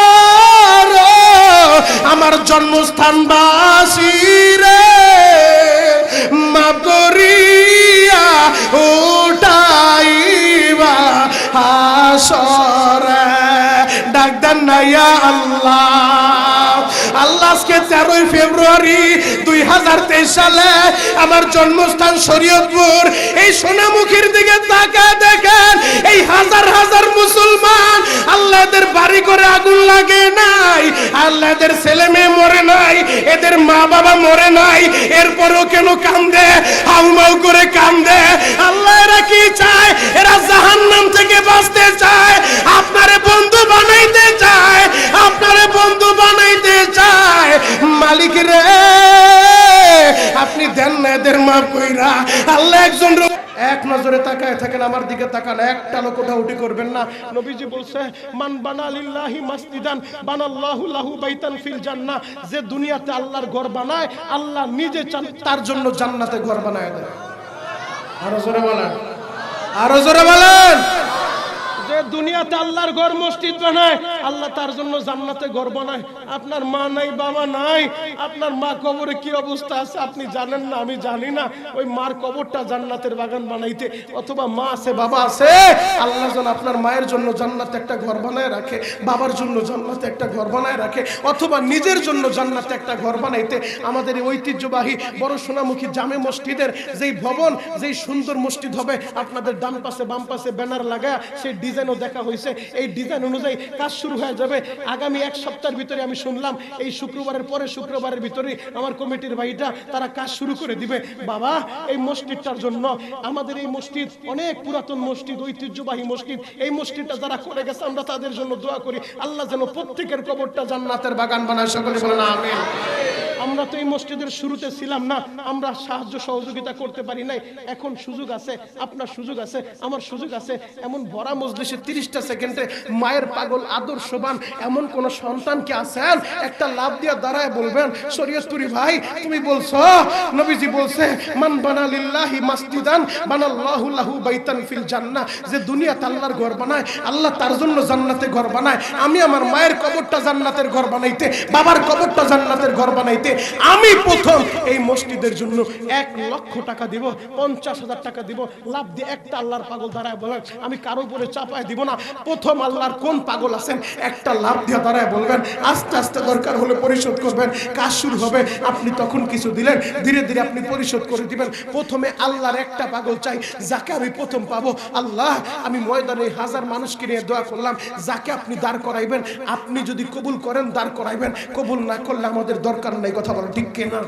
আমার জন্মস্থানবাসী রে, মাফ করিয়া উঠাইবা হাসরে। ডাক দেন না ইয়া আল্লাহ। আল্লাহ আজকে 13 ফেব্রুয়ারি 2023 সালে আমার জন্মস্থান শরীয়তপুর, এই সোনামুখীর দিকে তাকায় দেখেন এই হাজার হাজার মুসলমান আল্লাহদের বাড়ি করে আগুন লাগে নাই, আল্লাহদের ছেলে মেয়ে মরে নাই, এদের মা বাবা মরে নাই, এরপরও কেন কান্দে, হাউমাউ করে কান্দে? আল্লাহ এরা কি চায়? এরা জাহান্নাম থেকে বাঁচতে চায়, আপনারে বন্ধু বানাইতে চায়, আপনারে বন্ধু বানাইতে চায়। মালিক রে আপনি দেন না এদের মাফ কইরা। আল্লাহ একজন এক নজরে তাকায় থাকেন, আমার দিকে তাকান, একটা লোক উঠাউঠি করবেন না। নবীজি বলছে মান বানা লিল্লাহি মাসজিদান বানাল্লাহু লাহু বাইতান ফিল জান্নাহ। যে দুনিয়াতে আল্লাহর ঘর বানায় আল্লাহ নিজে চান তার জন্য জান্নাতে ঘর বানায় দেয়। আরো জোরে বলেন, আরো জোরে বলেন। যে দুনিয়াতে আল্লাহর ঘর মসজিদ বানায়, আল্লাহ তার জন্য জান্নাতে ঘর বানায়। আপনার মা নাই, বাবা নাই, আপনার মা কবরে কি অবস্থা আছে আপনি জানেন না, আমি জানি না। ওই মার কবরটা জান্নাতের বাগান বানাইতে, অথবা মা আছে, বাবা আছে, আল্লাহ যেন আপনার মায়ের জন্য জান্নাতে একটা ঘর বানায় রাখে, বাবার জন্য জান্নাতে একটা ঘর বানায় রাখে, অথবা নিজের জন্য জান্নাতে একটা ঘর বানাইতে। আমাদের এই ঐতিহ্যবাহী বড় সোনামুখী জামে মসজিদের যেই ভবন, যেই সুন্দর মসজিদ হবে, আপনাদের ডান পাশে বাম পাশে ব্যানার লাগা সেই ডিজাইনও দেখা হয়েছে। এই ডিজাইন অনুযায়ী কাজ শুরু হয়ে যাবে আগামী এক সপ্তাহের ভিতরে। আমি শুনলাম এই শুক্রবারের পরে শুক্রবারের ভিতরে আমার কমিটির ভাইটা তারা কাজ শুরু করে দিবে। বাবা, এই মসজিদটার জন্য, আমাদের এই মসজিদ অনেক পুরাতন মসজিদ, ঐতিহ্যবাহী মসজিদ, এই মসজিদটা যারা করে গেছে আমরা তাদের জন্য দোয়া করি, আল্লাহ যেন প্রত্যেকের কবরটা জান্নাতের বাগান বানায়। সকলে বলেন আমিন। আমরা তো এই মসজিদের শুরুতে ছিলাম না, আমরা সাহায্য সহযোগিতা করতে পারি নাই। এখন সুযোগ আছে, আপনার সুযোগ আছে, আমার সুযোগ আছে। এমন ভরা মজলিসে 30টা সেকেন্ডে মায়ের পাগল আদর্শবান এমন কোন সন্তান কি আছেন? একটা লাভ দিয়ে দাঁড়ায় বলবেন, শরীয়তপুরি ভাই তুমি বলছো, নবীজি বলছে, মান বানা লিল্লাহি মাসজিদান বানাল্লাহু লাহু বাইতান ফিল জান্নাহ। যে দুনিয়াতে আল্লাহর ঘর বানায়, আল্লাহ তার জন্য জান্নাতে ঘর বানায়। আমি আমার মায়ের কবরটা জান্নাতের ঘর বানাইতে, বাবার কবরটা জান্নাতের ঘর বানাইতে আমি প্রথম এই মসজিদের জন্য 1 লক্ষ টাকা দিব, 50,000 টাকা দিব। লাভ দিয়ে একটা আল্লাহর পাগল দাঁড়ায় বলেন, আমি কারো উপরে চাপায় দিব না। প্রথম আল্লাহর কোন পাগল আছেন একটা লাভ দিয়ে দাঁড়ায় বলবেন, আস্তে আস্তে দরকার হলে পরিশোধ করবেন। কাজ শুরু হবে, আপনি তখন কিছু দিলেন, ধীরে ধীরে আপনি পরিশোধ করে দিবেন। প্রথমে আল্লাহর একটা পাগল চাই, যাকে আমি প্রথম পাবো। আল্লাহ, আমি ময়দানে 1000 মানুষকে নিয়ে দোয়া করলাম, যাকে আপনি দাঁড় করাইবেন, আপনি যদি কবুল করেন দাঁড় করাইবেন, কবুল না করলে আমাদের দরকার নাই। কথা বলো ঠিক কিনা?